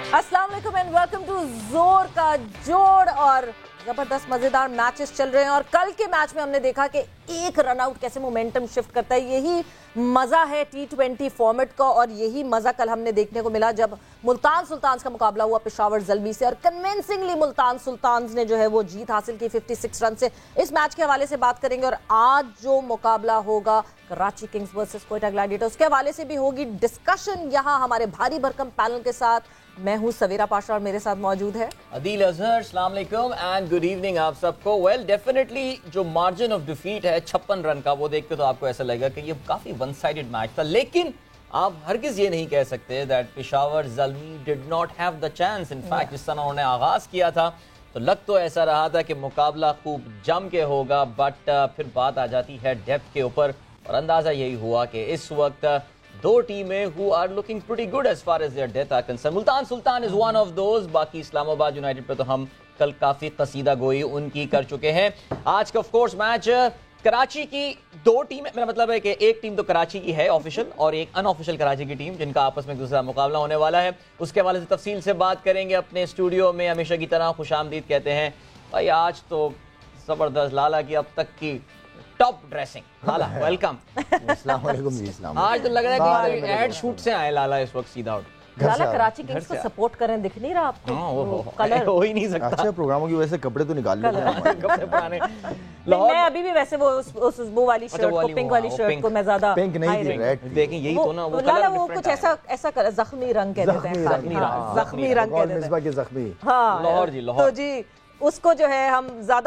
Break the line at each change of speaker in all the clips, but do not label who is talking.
अस्सलाम वालेकुम and welcome to Zor का जोड़। और जबरदस्त मजेदार मैचेस चल रहे हैं और कल के मैच में हमने देखा कि एक रन आउट कैसे मोमेंटम शिफ्ट करता है। यही मजा है T20 फॉर्मेट का और यही मजा कल हमने देखने को मिला जब मुल्तान सुल्तान्स का मुकाबला हुआ पेशावर ज़ल्मी से और कन्विंसिंगली मुल्तान सुल्तान्स ने जो है वो जीत हासिल की 56 रन से। इस मैच के हवाले से बात करेंगे और आज जो मुकाबला होगा Karachi Kings versus Quetta Gladiators के हवाले से भी होगी डिस्कशन यहाँ हमारे भारी भरकम पैनल के साथ। मैं हूं सवेरा पाशा और मेरे साथ मौजूद है
अदील अजहर। अस्सलाम वालेकुम एंड गुड इवनिंग आप सबको। वेल डेफिनेटली जो मार्जिन ऑफ डिफीट है 56 रन का, वो देख के तो आपको ऐसा लगेगा कि ये काफी वन साइडेड मैच था, लेकिन आप हरगिज ये नहीं कह सकते that Peshawar Zalmi did not have the chance. In fact जिस तरह उन्होंने आगाज किया था तो लग तो ऐसा रहा था कि मुकाबला खूब जम के होगा, बट फिर बात आ जाती है डेप्थ के ऊपर और अंदाजा यही हुआ कि इस वक्त दो टीमें who are looking pretty good as far as their depth are concerned. Multan Sultan is one of those. बाकी इस्लामाबाद यूनाइटेड पे तो हम कल काफी कसीदा गोई उनकी कर चुके हैं। आज का ऑफ कोर्स मैच कराची की दो टीमें, मेरा मतलब है कि एक टीम तो कराची की है ऑफिशियल और एक अनऑफिशियल कराची की टीम, जिनका आपस में एक दूसरा मुकाबला होने वाला है। उसके हवाले से तफसील से बात करेंगे अपने स्टूडियो में। हमेशा की तरह खुशामदीद कहते हैं भाई, आज तो जबरदस्त लाला की अब तक की टॉप ड्रेसिंग। लाला वेलकम।
अस्सलाम वालेकुम जी। अस्सलाम।
आज तो लग रहा है कि एड शूट से आए लाला इस वक्त सीधा आउट।
लाला कराची किंग्स को सपोर्ट करें, दिख नहीं रहा आपको?
वो
कलर
हो ही नहीं सकता।
अच्छा प्रोग्रामों की वजह से कपड़े तो निकाल लेते हैं
कपड़े पुराने।
मैं अभी भी वैसे वो वाली शर्ट को, पिंक वाली शर्ट को मैं ज्यादा
पिंक नहीं थी, रेड थी।
देखें यही तो ना वो
लाला
कलर
वो कुछ ऐसा जख्मी रंग कह देते हैं, जख्मी रंग कह देते हैं।
मिसबा के जख्मी।
हाँ
लाहौर जी, लाहौर।
तो जी उसको जो है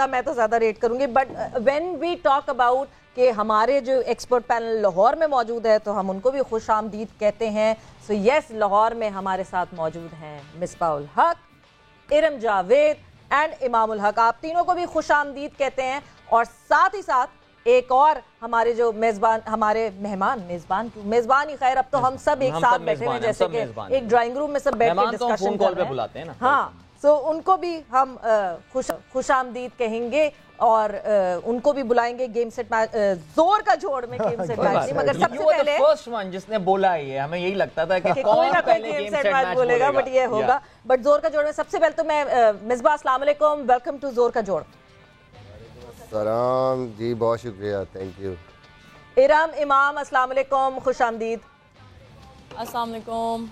मैं तो ज्यादा रेट करूंगी। But when we talk about कि हमारे जो एक्सपर्ट पैनल लाहौर में मौजूद है तो हम उनको भी खुश आमदीद कहते हैं। सो यस, लाहौर में हमारे साथ मौजूद हैं मिसबाउल हक, इरम जावेद एंड इमामुल हक। आप तीनों को भी खुश आमदीद कहते हैं और साथ ही साथ एक और हमारे जो मेजबान, हमारे मेजबान ही खैर, अब तो हम सब एक साथ बैठे हैं जैसे कि एक ड्राइंग रूम में सब बैठ के डिस्कशन कर रहे हैं। हाँ, सो उनको भी हम खुश आमदीद कहेंगे और उनको भी बुलाएंगे गेम सेट मैच, जोर का जोड़ में गेम सेट मैच नहीं, मगर सबसे पहले
फर्स्ट वन जिसने बोला ये, हमें यही लगता था कि
कोई ना कोई गेम सेट मैच बोलेगा, बट ये होगा। बट जोर का जोड़ में सबसे पहले तो मैं मिसबा, अस्सलाम वालेकुम, वेलकम टू जोर का जोड़।
सलाम जी, बहुत शुक्रिया, थैंक यू।
इरम, इमाम, अस्सलाम वालेकुम, खुश आमदीद।
अस्सलाम वालेकुम।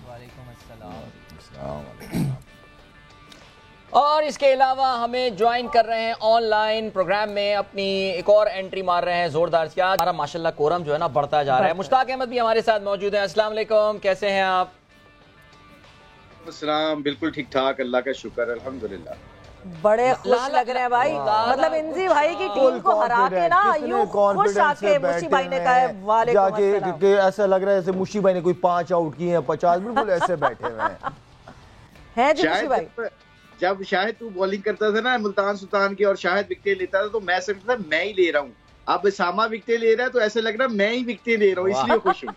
और इसके अलावा हमें ज्वाइन कर रहे हैं ऑनलाइन प्रोग्राम में, अपनी एक और एंट्री मार रहे हैं जोरदार से। आज हमारा माशाल्लाह कोरम जो है ना बढ़ता जा रहा है। मुश्ताक अहमद भी हमारे साथ मौजूद है। अस्सलाम वालेकुम, कैसे हैं आप?
अस्सलाम, बिल्कुल ठीक ठाक, अल्लाह का शुक्र, अल्हम्दुलिल्लाह।
बड़े खुश लग रहे हैं भाई, मतलब इंजी भाई की टीम को हरा के ना यूं खुश आके मुशी भाई ने कहा है वालेकुम अस्सलाम।
कि ऐसा लग रहा है जैसे मुशी भाई ने कोई 5 आउट किए हैं, 50, बिल्कुल ऐसे बैठे हुए
हैं जी मुशी भाई।
जब शाहिद तू बॉलिंग करता था ना मुल्तान सुल्तान की और शाहिद विकेट लेता था तो मैं समझता था मैं ही ले रहा हूँ। अब सामा विकेट ले रहा है तो ऐसे लग रहा है मैं ही विकेट ले रहा हूँ, इसलिए खुश हूँ।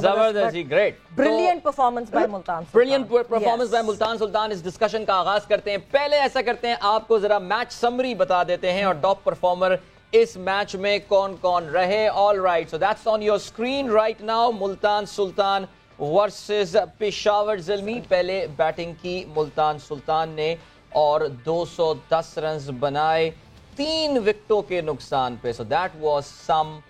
जबरदस्त, great,
brilliant performance by Multan,
brilliant performance by Multan Sultan. इस डिस्कशन का आगाज करते हैं। पहले ऐसा करते हैं, आपको जरा मैच समरी बता देते हैं और टॉप परफॉर्मर इस मैच में कौन कौन रहे। All right, so that's on your screen right now. Multan Sultan versus Peshawar Zalmi. पहले बैटिंग की मुल्तान सुल्तान ने और 210 रन बनाए 3 विकेटों के नुकसान पे। So that was some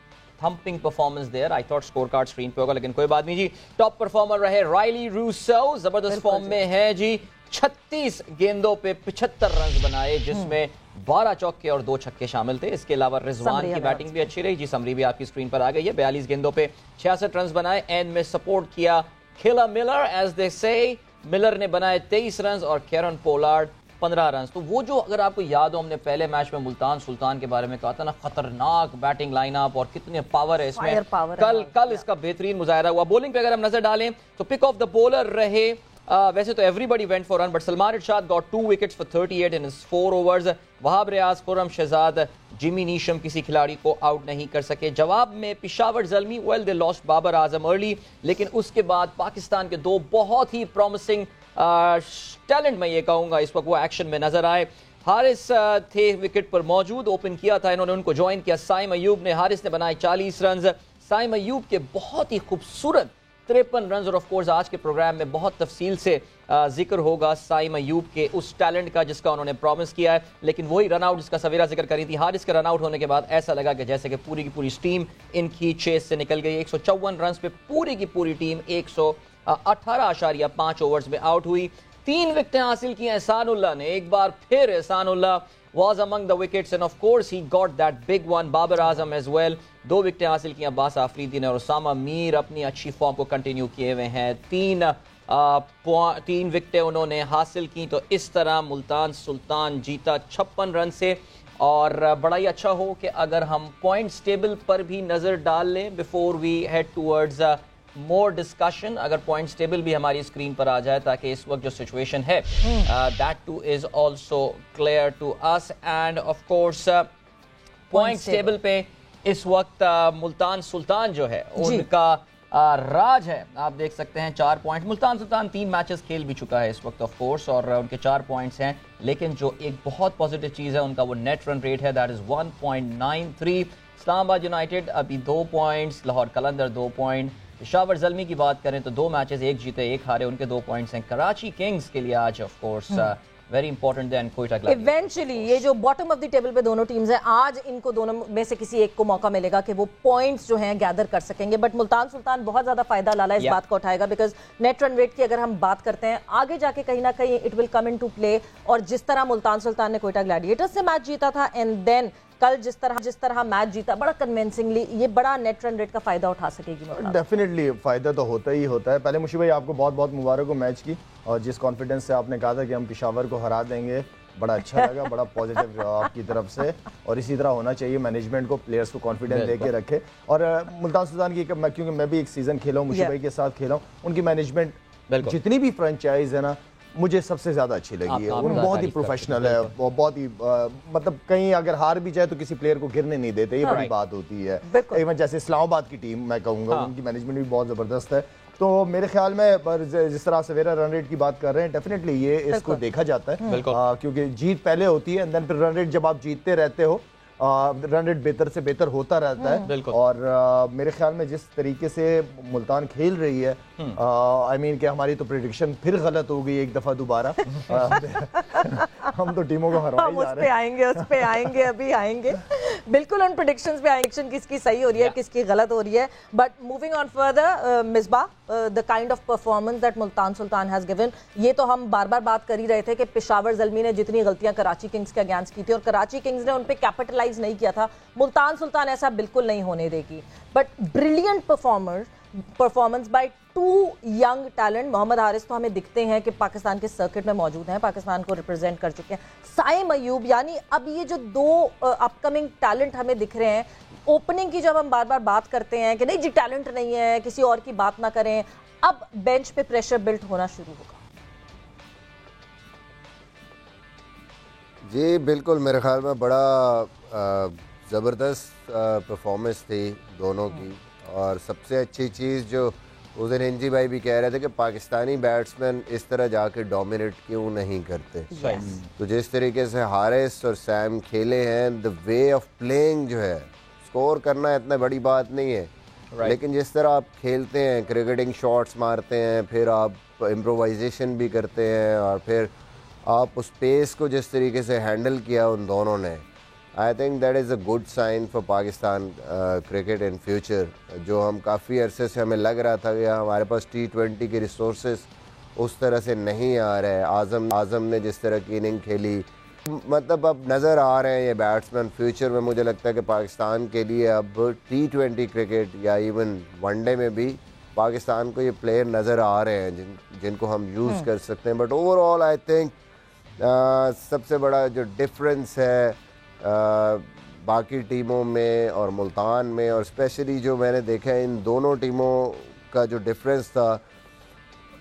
thumping performance there. I thought score card screen पे होगा, लेकिन कोई बात नहीं जी। टॉप परफॉर्मर रहे राइली रूसो, जबरदस्त फॉर्म में है जी। 36 गेंदों पे 75 रन बनाए, जिसमें 12 चौके और 2 छक्के शामिल थे। इसके अलावा रिजवान की बैटिंग भी अच्छी रही जी। समरी भी आपकी स्क्रीन पर आ गई है। 42 गेंदों पे 66 रन बनाए। एंड में सपोर्ट किया खिला मिलर, एज दे से। मिलर ने बनाए 23 रन और केरन पोलार्ड 15 रन। तो वो जो, अगर आपको याद हो, हमने पहले मैच में मुल्तान सुल्तान के बारे में कहा था ना, खतरनाक बैटिंग लाइनअप और कितने पावर है इसमें। कल इसका बेहतरीन मुजाहरा हुआ। बॉलिंग पे अगर हम नजर डालें तो पिक ऑफ द बॉलर रहे वैसे तो everybody went for run, but Salman Irshad got 2 wickets for 38 in 4 overs. Wahab Riaz, Khurram Shahzad, Jimmy Neesham किसी खिलाड़ी को आउट नहीं कर सके। जवाब में Peshawar Zalmi, well they lost Babar Azam early, लेकिन उसके बाद पाकिस्तान के 2 बहुत ही प्रॉमिसिंग टैलेंट, मैं ये कहूँगा, इस वक्त वो एक्शन में नजर आए। हारिस थे विकेट पर मौजूद, ओपन किया था इन्होंने, उनको ज्वाइन किया साइम अयूब ने। हारिस ने बनाए 40 रन। साइम अयूब के बहुत ही खूबसूरत 53 रन। और ऑफ कोर्स आज के प्रोग्राम में बहुत तफसील से जिक्र होगा साइम अयूब के उस टैलेंट का जिसका उन्होंने प्रॉमिस किया है। लेकिन वही रन आउट जिसका सवेरा जिक्र करी थी, हारिस के रन आउट होने के बाद ऐसा लगा कि जैसे कि पूरी की पूरी टीम इनकी चेस से निकल गई। 154 रन पे पूरी की पूरी टीम 118.5 ओवर्स में आउट हुई। 3 विकेटें हासिल की एहसानुल्लाह ने। एक बार फिर Ehsanullah was among the wickets and of course he got that big one. Babar Azam as well 2 विकेटें हासिल की अब्बास आफरीदी ने और उसामा मीर अपनी अच्छी फॉर्म को कंटिन्यू किए हुए हैं। 3 विकेटें उन्होंने हासिल की। तो इस तरह मुल्तान सुल्तान जीता 56 रन से। और बड़ा ही अच्छा हो कि अगर हम पॉइंट्स टेबल पर भी नज़र डाल लें before we head towards more discussion, अगर पॉइंट्स टेबल भी हमारी स्क्रीन पर आ जाए ताकि इस वक्त जो सिचुएशन है that too is also clear to us. And of course points table पे इस वक्त मुल्तान सुल्तान जो है उनका राज है। आप देख सकते हैं 4 पॉइंट। मुल्तान सुल्तान 3 मैचेस खेल भी चुका है इस वक्त ऑफ कोर्स और उनके 4 पॉइंट्स हैं। लेकिन जो एक बहुत पॉजिटिव चीज़ है उनका वो नेट रन रेट है, दैट इज़ 1.93। इस्लामाबाद यूनाइटेड अभी 2 पॉइंट्स, लाहौर कलंदर 2 पॉइंट। पेशावर ज़ल्मी की बात करें तो 2 मैचेस, 1 जीते 1 हारे, उनके 2 पॉइंट्स हैं। कराची किंग्स के लिए आज of course very important then Quetta Gladiators.
Eventually ये जो बॉटम ऑफ द टेबल पे दोनों टीम्स हैं, आज इनको दोनों में से किसी एक को मौका मिलेगा कि वो पॉइंट्स जो हैं गैदर कर सकेंगे। बट मुल्तान सुल्तान बहुत ज्यादा फायदा लाला इस बात का उठाएगा बिकॉज नेट रन रेट की अगर हम बात करते हैं आगे जाके कहीं ना कहीं it will come into play. और जिस तरह मुल्तान सुल्तान ने कोयटा ग्लैडिएटर्स से मैच जीता था एंड देन कल जिस तरह मैच जीता बड़ा कन्विंसिंगली, ये बड़ा नेट रन रेट का फायदा उठा सकेगी।
डेफिनेटली फायदा तो होता ही होता है। पहले मुशी भाई आपको बहुत बहुत मुबारक हो मैच की, और जिस कॉन्फिडेंस से आपने कहा था कि हम पेशावर को हरा देंगे, बड़ा अच्छा लगा, बड़ा पॉजिटिव आपकी तरफ से। और इसी तरह होना चाहिए, मैनेजमेंट को प्लेयर्स को कॉन्फिडेंस देके रखे। और मुल्तान सुल्तान की क्योंकि मैं भी एक सीजन खेला हूँ, मुशी भाई के साथ खेला हूँ, उनकी मैनेजमेंट जितनी भी फ्रेंचाइज है ना मुझे सबसे ज्यादा अच्छी लगी है। उन बहुत ही प्रोफेशनल है, बहुत ही मतलब कहीं अगर हार भी जाए तो किसी प्लेयर को गिरने नहीं देते, ये बड़ी बात होती है। इवन जैसे इस्लामाबाद की टीम मैं कहूँगा उनकी मैनेजमेंट भी बहुत जबरदस्त है। तो मेरे ख्याल में जिस तरह सवेरा रन रेट की बात कर रहे हैं, डेफिनेटली ये इसको देखा जाता है क्योंकि जीत पहले होती है, देन फिर रन रेट जब आप जीतते रहते हो रन रेट बेहतर से बेहतर होता रहता है। और मेरे ख्याल में जिस तरीके से मुल्तान खेल रही है, आई मीन कि हमारी तो प्रेडिक्शन फिर गलत हो गई एक दफा दोबारा। हम तो टीमों को हरवाई जा रहे हैं।
उस पे आएंगे अभी आएंगे बिल्कुल उन प्रेडिक्शंस पे आएंगे, किसकी सही हो रही है किसकी गलत हो रही है। But moving on further, Misbah the kind of performance that Multan Sultan has given, ये तो हम बार बार बात कर ही रहे थे कि पेशावर ज़ल्मी ने जितनी गलतियां कराची किंग्स के अगेंस्ट की थी और कराची किंग्स ने उन पे कैपिटलाइज नहीं किया था, मुल्तान सुल्तान ऐसा बिल्कुल नहीं होने देगी। But brilliant performance by 2 young talent. Mohammad Haris तो हमें दिखते हैं कि पाकिस्तान के सर्किट में मौजूद हैं, पाकिस्तान को रिप्रेजेंट कर चुके हैं। साइम अयूब, यानी अब ये जो 2 अपकमिंग टैलेंट हमें दिख रहे हैं, ओपनिंग की जब हम बार बार बात करते हैं कि नहीं जी टैलेंट नहीं है, किसी और की बात ना करें, अब बेंच पे प्रेशर बिल्ड होना शुरू होगा।
जी बिल्कुल, मेरे ख्याल में बड़ा ज़बरदस्त परफॉर्मेंस थी दोनों की। और सबसे अच्छी चीज़ जो उस दिन इंजी भाई भी कह रहे थे कि पाकिस्तानी बैट्समैन इस तरह जाके डोमिनेट क्यों नहीं करते। तो जिस तरीके से हारिस और सैम खेले हैं, द वे ऑफ प्लेइंग जो है, स्कोर करना इतना बड़ी बात नहीं है, लेकिन जिस तरह आप खेलते हैं, क्रिकेटिंग शॉट्स मारते हैं, फिर आप इम्प्रोवाइजेशन भी करते हैं, और फिर आप उस पेस को जिस तरीके से हैंडल किया उन दोनों ने, I think that is a good sign for Pakistan cricket in future. जो हम काफ़ी अरसे से हमें लग रहा था कि हमारे पास T20 के रिसोर्सेज उस तरह से नहीं आ रहे हैं। आज़म ने जिस तरह की इनिंग खेली, मतलब अब नज़र आ रहे हैं ये बैट्समैन फ्यूचर में। मुझे लगता है कि पाकिस्तान के लिए अब T20 क्रिकेट या इवन वनडे में भी पाकिस्तान को ये प्लेयर नज़र आ रहे हैं जिनको हम यूज़ कर सकते हैं। बट ओवरऑल आई थिंक सबसे बड़ा जो डिफरेंस है बाकी टीमों में और मुल्तान में, और स्पेशली जो मैंने देखा है इन दोनों टीमों का जो डिफरेंस था,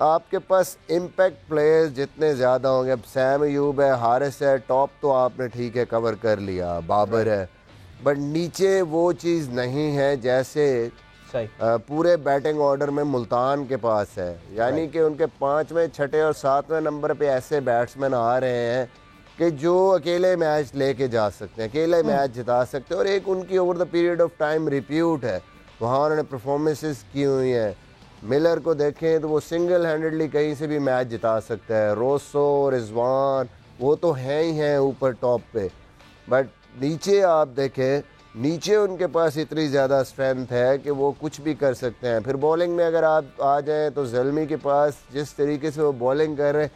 आपके पास इम्पैक्ट प्लेयर्स जितने ज़्यादा होंगे, अब सैम अयूब है, हारिस है, टॉप तो आपने ठीक है कवर कर लिया, बाबर है, बट नीचे वो चीज़ नहीं है जैसे पूरे बैटिंग ऑर्डर में मुल्तान के पास है। यानी कि उनके 5वें, 6ठे और 7वें नंबर पे ऐसे बैट्समैन आ रहे हैं कि जो अकेले मैच लेके जा सकते हैं, अकेले मैच जिता सकते हैं। और एक उनकी over the period of time repute है, वहाँ उन्होंने परफॉर्मेंसेस की हुई हैं। मिलर को देखें तो वो सिंगल हैंडेडली कहीं से भी मैच जिता सकता है। रोसो, रिजवान वो तो हैं ही हैं ऊपर टॉप पे, बट नीचे आप देखें, नीचे उनके पास इतनी ज़्यादा स्ट्रेंथ है कि वो कुछ भी कर सकते हैं। फिर बॉलिंग में अगर आप आ जाएँ तो ज़ल्मी के पास जिस तरीके से वो बॉलिंग कर रहे हैं,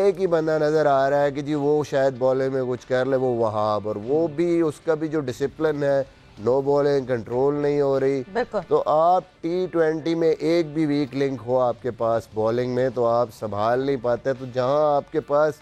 एक ही बंदा नज़र आ रहा है कि जी वो शायद बॉलिंग में कुछ कर ले, वो वहाब, और वो भी उसका भी जो डिसिप्लिन है, नो बॉलिंग कंट्रोल नहीं हो रही। तो आप T20 में एक भी वीक लिंक हो आपके पास बॉलिंग में तो आप संभाल नहीं पाते। तो जहां आपके पास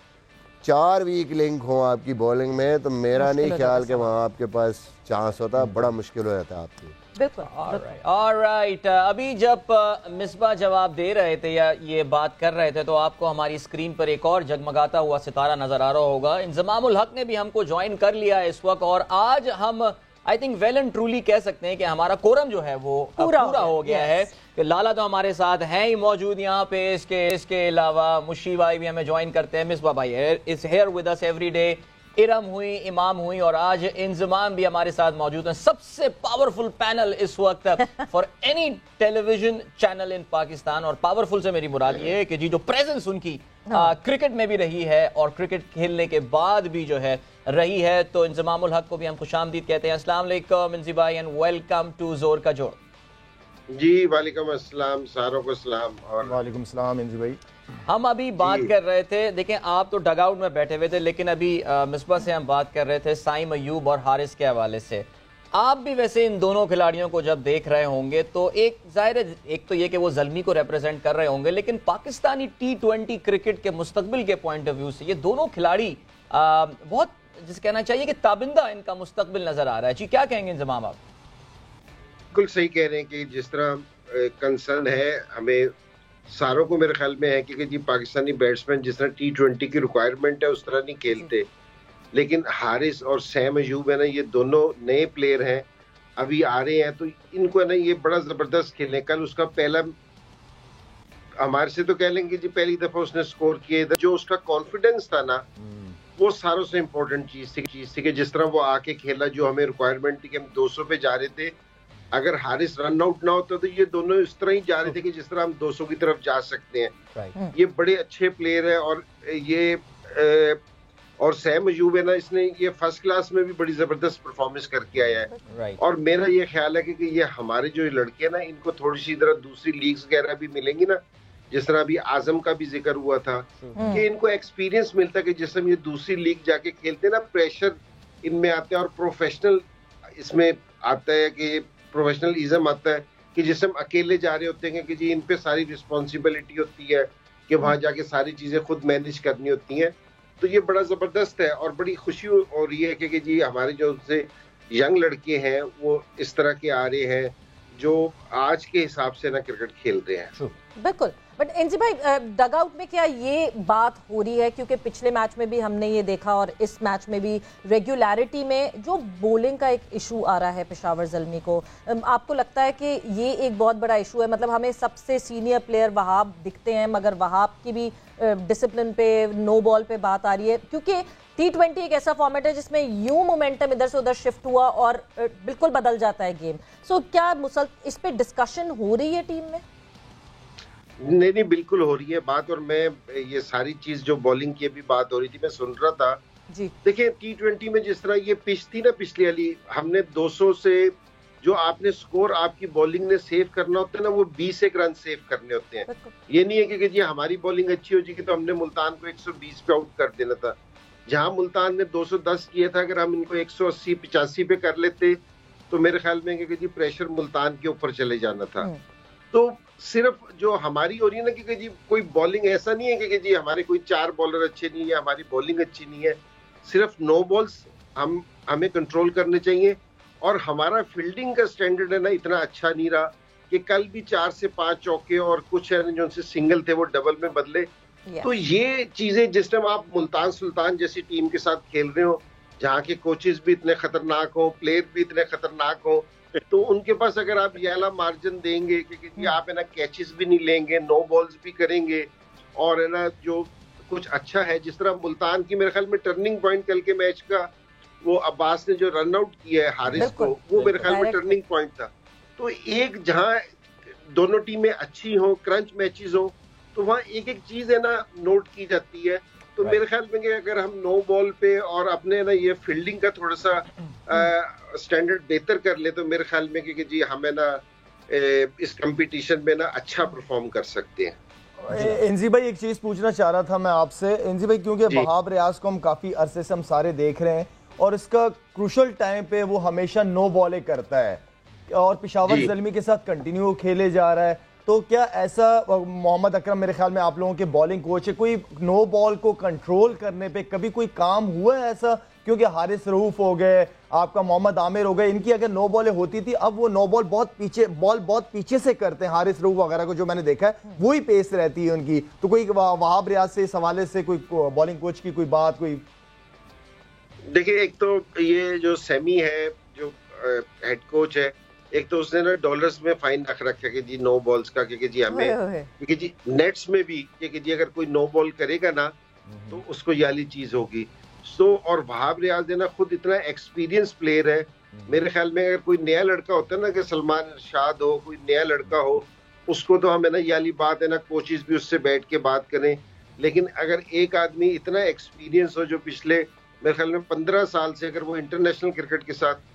4 वीक लिंक हो आपकी बॉलिंग में तो मेरा नहीं ख्याल कि वहां आपके पास चांस होता, बड़ा मुश्किल हो जाता है आपकी।
ऑलराइट, अभी जब मिसबा जवाब दे रहे थे या ये बात कर रहे थे तो आपको हमारी स्क्रीन पर एक और जगमगाता हुआ सितारा नजर आ रहा होगा। इंजमामुल हक ने भी हमको ज्वाइन कर लिया है इस वक्त, और आज हम I think well and truly कह सकते हैं कि हमारा कोरम जो है वो पूरा हो गया है। कि लाला तो हमारे साथ हैं ही मौजूद यहाँ पे, इसके अलावा मुशी भाई भी हमें ज्वाइन करते हैं, मिसबा भाई is here with us every day, Iram हुई, इमाम हुई, और आज इंजमाम भी हमारे साथ मौजूद हैं। सबसे पावरफुल पैनल इस वक्त for any television channel in Pakistan. और पावरफुल से मेरी मुराद ये है कि जी जो प्रेजेंस उनकी क्रिकेट में भी रही है और क्रिकेट खेलने के बाद भी जो है रही है, तो इंजमामुल हक को भी हम खुशामदीद कहते हैं। अस्सलाम वालेकुम इंजी भाई and welcome to Zor ka जोर।
जी वालेकुम अस्सलाम, सारों को सलाम। और
वालेकुम सलाम इंजी भाई।
हम अभी बात कर रहे थे, देखें आप तो डगआउट में बैठे हुए थे, लेकिन अभी मिसबा से हम बात कर रहे थे साइम अयूब और हारिस के हवाले से। आप भी वैसे इन दोनों खिलाड़ियों को जब देख रहे होंगे तो एक जाहिर है, एक तो ये कि वो ज़ल्मी को रिप्रेजेंट कर रहे होंगे, लेकिन पाकिस्तानी T20 क्रिकेट के मुस्तकबिल के पॉइंट ऑफ व्यू से ये दोनों खिलाड़ी बहुत, जिसे कहना चाहिए कि ताबिंदा इनका मुस्तकबिल नजर आ रहा है। जी क्या कहेंगे इंजमाम आप?
बिल्कुल सही कह रहे हैं कि जिस तरह कंसर्न है हमें सारों को, मेरे ख्याल में है कि जी पाकिस्तानी बैट्समैन जिस तरह T20 की रिक्वायरमेंट है उस तरह नहीं खेलते, लेकिन हारिस और सैम अयूब है ना, ये दोनों नए प्लेयर हैं, अभी आ रहे हैं, तो इनको है ना ये बड़ा जबरदस्त खेले। कल उसका पहला, हमारे से तो कह लेंगे जी पहली दफा उसने स्कोर किए, जो उसका कॉन्फिडेंस था ना वो सारों से इम्पोर्टेंट चीज थी कि जिस तरह वो आके खेला, जो हमें रिक्वायरमेंट थी कि हम 200 पे जा रहे थे, अगर हारिस रन आउट ना होता तो ये दोनों इस तरह ही जा रहे थे कि जिस तरह हम 200 की तरफ जा सकते हैं। ये बड़े अच्छे प्लेयर है, और ये और सैम अयूब है ना, इसने ये फर्स्ट क्लास में भी बड़ी जबरदस्त परफॉर्मेंस करके आया है। और मेरा ये ख्याल है कि ये हमारे जो लड़के हैं ना, इनको थोड़ी सी तरह दूसरी लीग्स वगैरह भी मिलेंगी ना, जिस तरह अभी आजम का भी जिक्र हुआ था कि इनको एक्सपीरियंस मिलता है कि जिस समय ये दूसरी लीग जाके खेलते हैं ना, प्रेशर इनमें आता है और प्रोफेशनल इसमें आता है कि प्रोफेशनलिज्म आता है कि जिस हम अकेले जा रहे होते हैं कि जी इन पे सारी रिस्पॉन्सिबिलिटी होती है कि वहां जाके सारी चीजें खुद मैनेज करनी होती हैं। तो ये बड़ा जबरदस्त है और बड़ी खुशी हो रही है कि जी हमारे जो से यंग लड़के हैं वो इस तरह के आ रहे हैं जो आज के हिसाब से ना क्रिकेट खेल रहे हैं।
बिल्कुल, बट एनजी भाई डगआउट में क्या ये बात हो रही है, क्योंकि पिछले मैच में भी हमने ये देखा और इस मैच में भी रेगुलरिटी में जो बॉलिंग का एक इशू आ रहा है पेशावर ज़ल्मी को, आपको लगता है कि ये एक बहुत बड़ा इशू है? मतलब हमें सबसे सीनियर प्लेयर वहाब दिखते हैं, मगर वहाब की भी डिसिप्लिन पे, नो बॉल पे बात आ रही है, क्योंकि T20 एक ऐसा फॉर्मेट है जिसमें यूं मोमेंटम इधर से उधर शिफ्ट हुआ और बिल्कुल बदल जाता है गेम। सो क्या इस पे डिस्कशन हो रही है टीम में?
नहीं, बिल्कुल हो रही है बात, और मैं ये सारी चीज जो बॉलिंग की अभी बात हो रही थी मैं सुन रहा था जी। देखिए T20 में जिस तरह ये पिच थी ना पिछली वाली, हमने 200 से जो आपने स्कोर आपकी बॉलिंग ने सेव करना होता है ना, वो 20 एक रन सेव करने होते हैं। ये नहीं है कि जी हमारी बॉलिंग अच्छी हो जाएगी तो हमने मुल्तान को 120 पे आउट कर देना था। जहां मुल्तान ने 210 किया था, अगर हम इनको 180-85 पे कर लेते तो मेरे ख्याल में कि जी प्रेशर मुल्तान के ऊपर चले जाना था। तो सिर्फ जो हमारी हो रही है ना कि जी कोई बॉलिंग ऐसा नहीं है कि जी हमारे कोई 4 बॉलर अच्छे नहीं है, हमारी बॉलिंग अच्छी नहीं है, सिर्फ नो बॉल्स हमें कंट्रोल करने चाहिए। और हमारा फील्डिंग का स्टैंडर्ड है ना इतना अच्छा नहीं रहा कि कल भी 4 से 5 चौके और कुछ है जो उनसे सिंगल थे वो डबल में बदले। तो ये चीजें जिस टाइम आप मुल्तान सुल्तान जैसी टीम के साथ खेल रहे हो, जहाँ के कोचेस भी इतने खतरनाक हो, प्लेयर भी इतने खतरनाक हो, तो उनके पास अगर आप ये वाला मार्जिन देंगे कि आप है ना कैचेस भी नहीं लेंगे, नो बॉल्स भी करेंगे, और है ना जो कुछ अच्छा है, जिस तरह मुल्तान की मेरे ख्याल में टर्निंग पॉइंट कल के मैच का वो अब्बास ने जो रन आउट किया है हारिस को, वो मेरे ख्याल में टर्निंग पॉइंट था। तो एक जहाँ दोनों टीमें अच्छी हों, क्रंच मैचेस हों, तो वहाँ एक एक चीज है ना नोट की जाती है। तो मेरे ख्याल में कि अगर हम नो बॉल पे और अपने ना ये फील्डिंग का थोड़ा सा स्टैंडर्ड बेहतर कर ले, तो मेरे ख्याल में कि जी हमें ना इस कंपटीशन में ना अच्छा परफॉर्म कर सकते हैं।
इंजी भाई एक चीज पूछना चाह रहा था मैं आपसे, इंजी भाई, क्योंकि वहाब रियाज को हम काफी अरसे से हम सारे देख रहे हैं और इसका क्रूशल टाइम पे वो हमेशा नो बॉले करता है और पेशावर ज़ल्मी के साथ कंटिन्यू खेले जा रहा है, तो क्या ऐसा मोहम्मद अकरम मेरे ख्याल में आप लोगों के बॉलिंग कोच है, कोई नो बॉल को कंट्रोल करने पे कभी कोई काम हुआ है ऐसा? क्योंकि हारिस रऊफ हो गए, आपका मोहम्मद आमिर हो गए, इनकी अगर नो बॉलें होती थी, अब वो नो बॉल बहुत पीछे से करते हैं। हारिस रऊफ वगैरह को जो मैंने देखा है वही पेस रहती है उनकी, तो कोई वहाब रियाज से इस हवाले से कोई बॉलिंग कोच की कोई बात? कोई
देखिए, एक तो ये जो सेमी है, जो हेड कोच है, एक तो उसने ना डॉलर्स में फाइन रख रखा है कि जी नो बॉल्स का, क्योंकि जी हमें, क्योंकि जी नेट्स में भी कि जी अगर कोई नो बॉल करेगा ना तो उसको ये वाली चीज होगी। सो और वहाब रियाज ना खुद इतना एक्सपीरियंस प्लेयर है, मेरे ख्याल में अगर कोई नया लड़का होता है ना, कि सलमान इरशाद हो, कोई नया लड़का हो, उसको तो हमें ना ये वाली बात है ना, कोचेस भी उससे बैठ के बात करें, लेकिन अगर एक आदमी इतना एक्सपीरियंस हो, जो पिछले मेरे ख्याल में 15 साल से अगर वो इंटरनेशनल क्रिकेट के साथ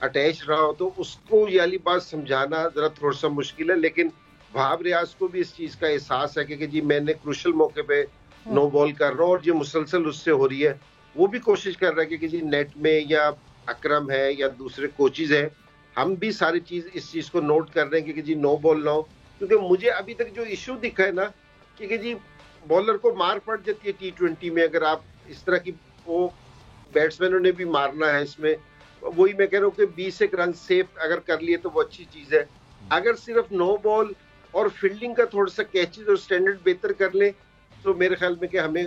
अटैच रहा हो, तो उसको ये वाली बात समझाना जरा थोड़ा सा मुश्किल है। लेकिन वहाब रियाज को भी इस चीज का एहसास है कि जी मैंने क्रूशल मौके पे नो बॉल कर रहा हूँ और ये मुसलसल उससे हो रही है। वो भी कोशिश कर रहा है कि जी नेट में या अकरम है या दूसरे कोचेज हैं, हम भी सारी चीज इस चीज को नोट कर रहे हैं कि जी नो बॉल ना हो। क्योंकि मुझे अभी तक जो इशू दिखा है ना कि जी बॉलर को मार पड़ जाती है T20 में, अगर आप इस तरह की, वो बैट्समैनों ने भी मारना है इसमें, वही मैं कह रहा हूँ कि 20 एक रन सेफ अगर कर लिए तो वो अच्छी चीज है। अगर सिर्फ नो बॉल और फील्डिंग का थोड़ा सा कैचेज और स्टैंडर्ड बेहतर कर ले, तो मेरे ख्याल में कि हमें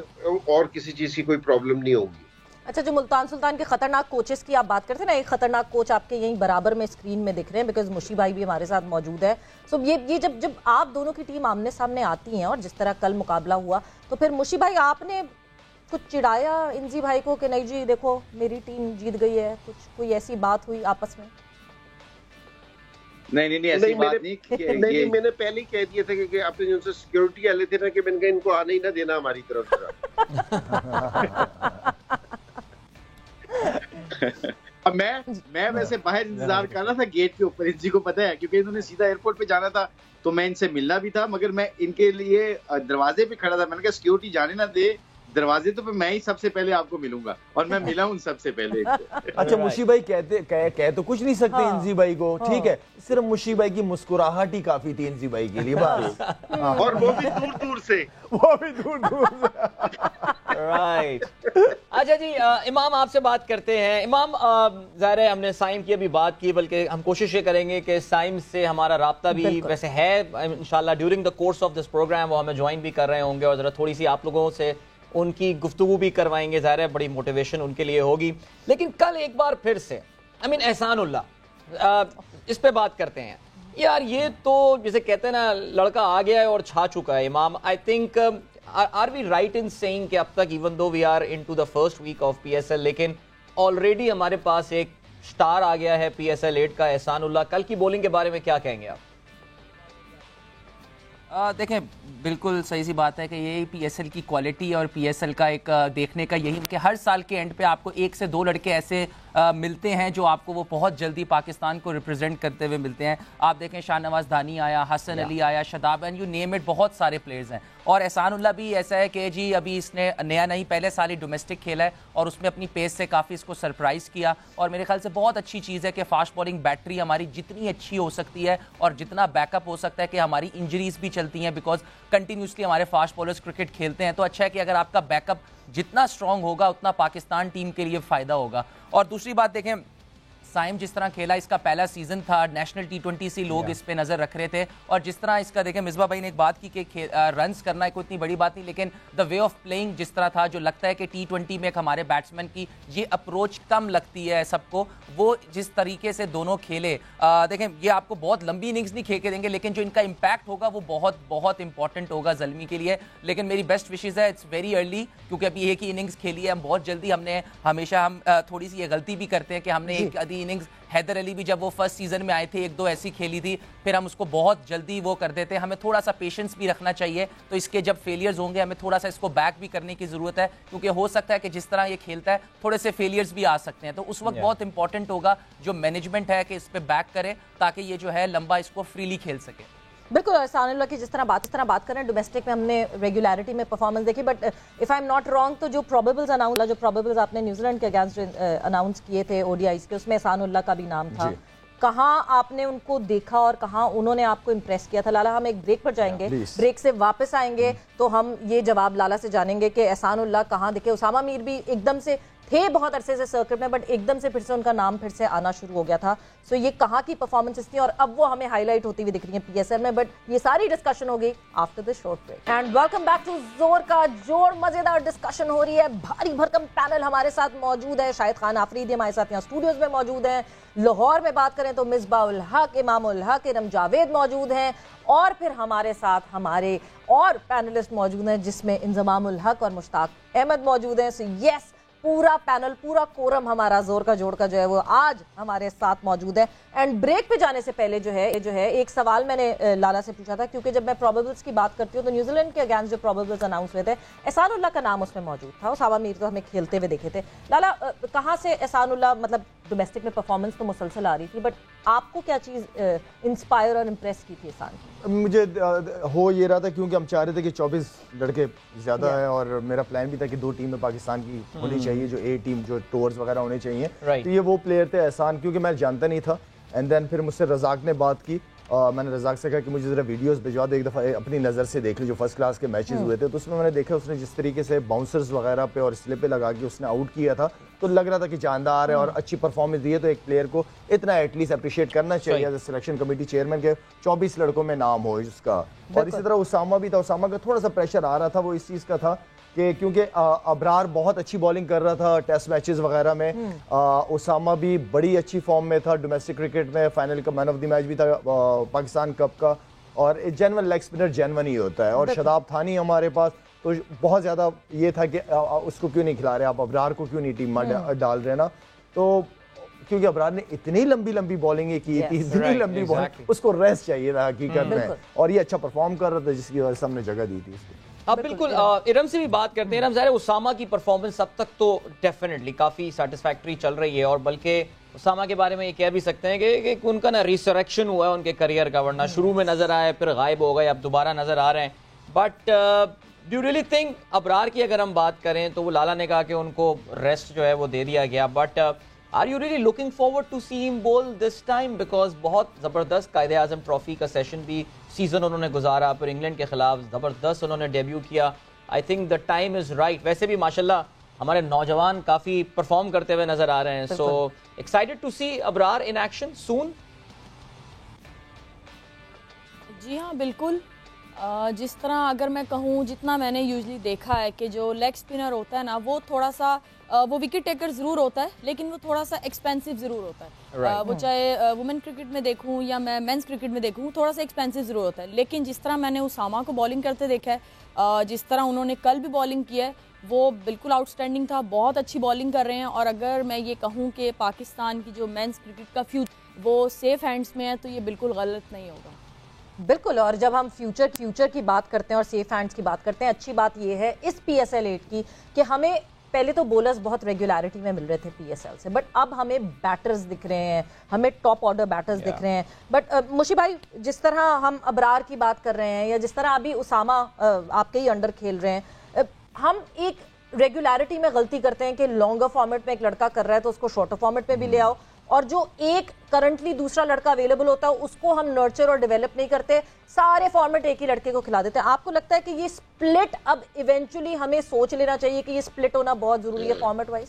और किसी चीज की कोई प्रॉब्लम नहीं होगी।
अच्छा, जो मुल्तान सुल्तान के खतरनाक कोचेस की आप बात करते हैं ना, एक खतरनाक कोच आपके यहीं बराबर में स्क्रीन में दिख रहे हैं, बिकॉज मुशी भाई भी हमारे साथ मौजूद है। सो ये जब आप दोनों की टीम आमने सामने आती हैं और जिस तरह कल मुकाबला हुआ, तो फिर मुशी भाई आपने कुछ चिढ़ाया इंजी भाई को कि नहीं जी देखो मेरी टीम जीत गई है, कुछ कोई ऐसी बात हुई आपस में?
नहीं ऐसी बात
नहीं, मैंने पहले ही कह दिया था कि अपने जो सिक्योरिटी वाले थे ना, कि मैंने कहा इनको आने ही ना देना हमारी तरफ से।
अब मैं वैसे बाहर इंतजार कर रहा था गेट के ऊपर, इंजी को पता है, क्योंकि इन्होंने सीधा एयरपोर्ट पे जाना था, तो मैं इनसे मिलना भी था, मगर मैं इनके लिए दरवाजे पे खड़ा था। मैंने कहा सिक्योरिटी जाने ना दे दरवाजे, तो मैं ही सबसे पहले आपको मिलूंगा, और मैं मिला हूं सबसे पहले।
अच्छा, मुशी भाई कह तो कुछ नहीं सकते इंजी भाई को, ठीक है, सिर्फ मुशी भाई की मुस्कुराहट ही काफी थी इंजी भाई के लिए, बस।
और वो भी दूर दूर से।
राइट। अच्छा जी, इमाम आपसे बात करते हैं। इमाम, ज़ाहिर है हमने साइम की अभी बात की, बल्कि हम कोशिश ये करेंगे कि साइम से हमारा राब्ता भी वैसे है इंशाल्लाह during the course of this program, वो हमें ज्वाइन भी कर रहे होंगे और ज़रा थोड़ी सी आप लोगों से उनकी गुफ्तगू भी करवाएंगे, ज़ाहिर है बड़ी मोटिवेशन उनके लिए होगी। लेकिन कल एक बार फिर से एहसानुल्लाह, इस पे बात करते हैं यार। ये तो जैसे कहते हैं ना, लड़का आ गया है और छा चुका है। Imam, I think are we right in saying कि अब तक even though we are into the first week of PSL, लेकिन ऑलरेडी हमारे पास एक स्टार आ गया है PSL 8 का, एहसानुल्लाह। कल की बॉलिंग के बारे में क्या कहेंगे आप?
देखें, बिल्कुल सही सी बात है कि यही PSL की क्वालिटी और PSL का एक देखने का यही कि हर साल के एंड पे आपको 1 से 2 लड़के ऐसे मिलते हैं जो आपको वो बहुत जल्दी पाकिस्तान को रिप्रेजेंट करते हुए मिलते हैं। आप देखें, शाहनवाज दानी आया, हसन अली आया, Shadab, and you name it, बहुत सारे प्लेयर्स हैं। और एहसानुल्लाह भी ऐसा है कि जी अभी इसने नया नहीं, पहले साल ही डोमेस्टिक खेला है और उसमें अपनी पेस से काफ़ी इसको सरप्राइज़ किया। और मेरे ख्याल से बहुत अच्छी चीज़ है कि फास्ट बॉलिंग बैटरी हमारी जितनी अच्छी हो सकती है और जितना बैकअप हो सकता है कि हमारी इंजरीज भी चलती हैं, बिकॉज कंटिन्यूसली हमारे फास्ट बॉलर्स क्रिकेट खेलते हैं, तो अच्छा है कि अगर आपका बैकअप जितना स्ट्रांग होगा उतना पाकिस्तान टीम के लिए फ़ायदा होगा। और दूसरी बात देखें, साइम जिस तरह खेला, इसका पहला सीजन था, नेशनल T20 से लोग इस पे नजर रख रहे थे, और जिस तरह इसका देखें, मिसबा भाई ने एक बात की कि रन्स करना कोई इतनी बड़ी बात नहीं, लेकिन द वे ऑफ प्लेइंग जिस तरह था, जो लगता है कि T20 में एक हमारे बैट्समैन की ये अप्रोच कम लगती है सबको, वो जिस तरीके से दोनों खेले, देखें ये आपको बहुत लंबी इनिंग्स नहीं खेल के देंगे, लेकिन जो इनका इम्पैक्ट होगा वो बहुत बहुत इंपॉर्टेंट होगा ज़ल्मी के लिए। लेकिन मेरी बेस्ट विशेज़ है, इट्स वेरी अर्ली, क्योंकि अभी एक ही इनिंग्स खेली है, हम बहुत जल्दी, हमने हमेशा हम थोड़ी सी ये गलती भी करते हैं कि हमने एक आधी पहली इनिंग्स हैदर अली भी जब वो फर्स्ट सीजन में आए थे 1-2 ऐसी खेली थी, फिर हम उसको बहुत जल्दी वो कर देते हैं। हमें थोड़ा सा पेशेंस भी रखना चाहिए, तो इसके जब फेलियर्स होंगे हमें थोड़ा सा इसको बैक भी करने की जरूरत है, क्योंकि हो सकता है कि जिस तरह ये खेलता है थोड़े से फेलियर्स भी आ सकते हैं। तो उस वक्त बहुत इंपॉर्टेंट होगा जो मैनेजमेंट है कि इस पे बैक करे, ताकि ये जो है लंबा इसको फ्रीली खेल सके।
बिल्कुल, एहसानुल्लाह की जिस तरह बात कर रहे हैं, डोमेस्टिक में हमने रेगुलरिटी में परफॉर्मेंस देखी, but if I am not wrong तो जो प्रोबेबल्स आपने न्यूजीलैंड के अगेंस्ट अनाउंस किए थे ओडीआईज के, उसमें एहसानुल्लाह का भी नाम था। कहाँ आपने उनको देखा और कहाँ उन्होंने आपको इम्प्रेस किया था? लाला, हम एक ब्रेक पर जाएंगे, ब्रेक से वापस आएंगे तो हम ये जवाब लाला से जानेंगे कि एहसानुल्लाह कहाँ दिखे। उसामा मीर भी एकदम से थे बहुत अरसे से सर्किट में, बट एकदम से फिर से उनका नाम फिर से आना शुरू हो गया था। सो ये कहाँ की परफॉर्मेंसेस थी और अब वो हमें हाईलाइट होती हुई दिख रही है पीएसएल में, बट ये सारी डिस्कशन होगी after the short break. And welcome back to Zor ka जोर। मजेदार डिस्कशन हो रही है, भारी भरकम पैनल हमारे साथ मौजूद है। शाहिद खान आफरीदी हमारे साथ यहाँ स्टूडियोज में मौजूद हैं। लाहौर में बात करें तो मिसबाउल हक, इमामुल हक, इरम जावेद मौजूद हैं, और फिर हमारे साथ हमारे और पैनलिस्ट मौजूद हैं जिसमें इंजमामुल हक और मुश्ताक अहमद मौजूद हैं। सो यस, पूरा पैनल, पूरा कोरम हमारा जोर का जोड़ का जो है वो आज हमारे साथ मौजूद है। एंड ब्रेक पे जाने से पहले जो है एक सवाल मैंने लाला से पूछा था, क्योंकि जब मैं प्रोबेबल्स की बात करती हूँ तो न्यूजीलैंड के अगेंस्ट जो प्रोबेबल्स अनाउंस हुए थे, एहसानुल्लाह का नाम उसमें मौजूद था। उसामा मीर तो हमें खेलते हुए देखे थे। लाला, कहाँ से एहसानुल्लाह, मतलब डोमेस्टिक में परफॉर्मेंस तो मुसलसल आ रही थी, बट आपको क्या चीज़ इंस्पायर और इम्प्रेस की थी एहसान?
मुझे हो ये रहा था क्योंकि हम चाह रहे थे कि 24 लड़के ज़्यादा है, और मेरा प्लान भी था कि 2 टीमें पाकिस्तान की होनी चाहिए, जो ए टीम, जो टूर्स वगैरह होने चाहिए। तो ये वो प्लेयर थे एहसान, क्योंकि मैं जानता नहीं था। एंड देन फिर मुझसे रज़ाक ने बात की, मैंने रज़ाक से कहा कि मुझे ज़रा वीडियोस भिजवा दो, एक दफ़ा अपनी नज़र से देख ली जो फर्स्ट क्लास के मैचेस हुए थे। तो उसमें मैंने देखा उसने जिस तरीके से बाउंसर्स वगैरह पे और स्लिप पे लगा के उसने आउट किया था, तो लग रहा था कि जानदार है और अच्छी परफॉर्मेंस दी है। तो एक प्लेयर को इतना एटलीस्ट अप्रिशिएट करना चाहिए एज सिलेक्शन कमेटी चेयरमैन के 24 लड़कों में नाम हो उसका। और इसी तरह उसामा भी था। उसामा का थोड़ा सा प्रेशर आ रहा था, वो इस चीज़ का था कि क्योंकि अबरार बहुत अच्छी बॉलिंग कर रहा था टेस्ट मैचेस वगैरह में, उसामा भी बड़ी अच्छी फॉर्म में था। डोमेस्टिक क्रिकेट में फाइनल का मैन ऑफ द मैच भी था पाकिस्तान कप का, और जेन्युइन लेग स्पिनर जेन्युइन ही होता है। और शदाब थानी हमारे पास, तो बहुत ज़्यादा ये था कि उसको क्यों नहीं खिला रहे आप, अबरार को क्यों नहीं टीम में डाल रहे ना। तो क्योंकि अबरार ने इतनी लंबी लंबी बॉलिंग की थी, इतनी लंबी बॉलिंग, उसको रेस्ट चाहिए था हकीकत में, और ये अच्छा परफॉर्म कर रहा था जिसकी वजह से हमने जगह दी थी इसको।
अब बिल्कुल इरम से भी बात करते हैं। इरम, ज़ाहिर है उसामा की परफॉर्मेंस अब तक तो डेफिनेटली काफ़ी सेटिस्फैक्टरी चल रही है, और बल्कि उसामा के बारे में ये कह भी सकते हैं कि उनका ना रिसरेक्शन हुआ है उनके करियर का, वरना शुरू में नज़र आए, फिर गायब हो गए, अब दोबारा नज़र आ रहे हैं। But do you really think, Abrar की अगर हम बात करें तो वो लाला ने कहा कि उनको रेस्ट जो है वो दे दिया गया, but are you really looking forward to see him bowl this time? Because बहुत ज़बरदस्त कायदे आज़म ट्रॉफी का सेशन भी सीजन उन्होंने गुजारा, फिर इंग्लैंड के खिलाफ ज़बरदस्त उन्होंने डेब्यू किया। I think the time is right. वैसे भी माशाल्लाह हमारे नौजवान काफ़ी परफॉर्म करते हुए नजर आ रहे हैं। So excited to see Abrar in action soon.
जी हाँ, बिल्कुल। जिस तरह अगर मैं कहूँ, जितना मैंने यूजली देखा है कि जो लेग स्पिनर होता है ना, वो थोड़ा सा वो विकेट टेकर ज़रूर होता है, लेकिन वो थोड़ा सा एक्सपेंसिव ज़रूर होता है। वो चाहे वुमेन क्रिकेट में देखूँ या मैं मेंस क्रिकेट में देखूँ, थोड़ा सा एक्सपेंसिव ज़रूर होता है। लेकिन जिस तरह मैंने उसामा को बॉलिंग करते देखा है, जिस तरह उन्होंने कल भी बॉलिंग की है, वो बिल्कुल आउटस्टैंडिंग था। बहुत अच्छी बॉलिंग कर रहे हैं, और अगर मैं ये कहूँ कि पाकिस्तान की जो मेंस क्रिकेट का फ्यूचर वो सेफ हैंड्स में है, तो ये बिल्कुल गलत नहीं होगा।
बिल्कुल। और जब हम फ्यूचर की बात करते हैं और सेफ हैंड्स की बात करते हैं, अच्छी बात यह है इस PSL 8 की कि हमें पहले तो बॉलर्स बहुत रेगुलरिटी में मिल रहे थे PSL से, बट अब हमें बैटर्स दिख रहे हैं, हमें टॉप ऑर्डर बैटर्स दिख रहे हैं। बट मुशी भाई, जिस तरह हम अबरार की बात कर रहे हैं या जिस तरह अभी उसामा आपके ही अंडर खेल रहे हैं, हम एक रेगुलरिटी में गलती करते हैं कि लॉन्गर फॉर्मेट में एक लड़का कर रहा है तो उसको शॉर्टर फॉर्मेट में भी ले आओ, और जो एक करंटली दूसरा लड़का अवेलेबल होता है उसको हम नर्चर और डेवलप नहीं करते, सारे फॉर्मेट एक ही लड़के को खिला देते हैं। आपको लगता है कि ये स्प्लिट अब इवेंचुअली हमें सोच लेना चाहिए कि ये स्प्लिट होना बहुत जरूरी है format wise?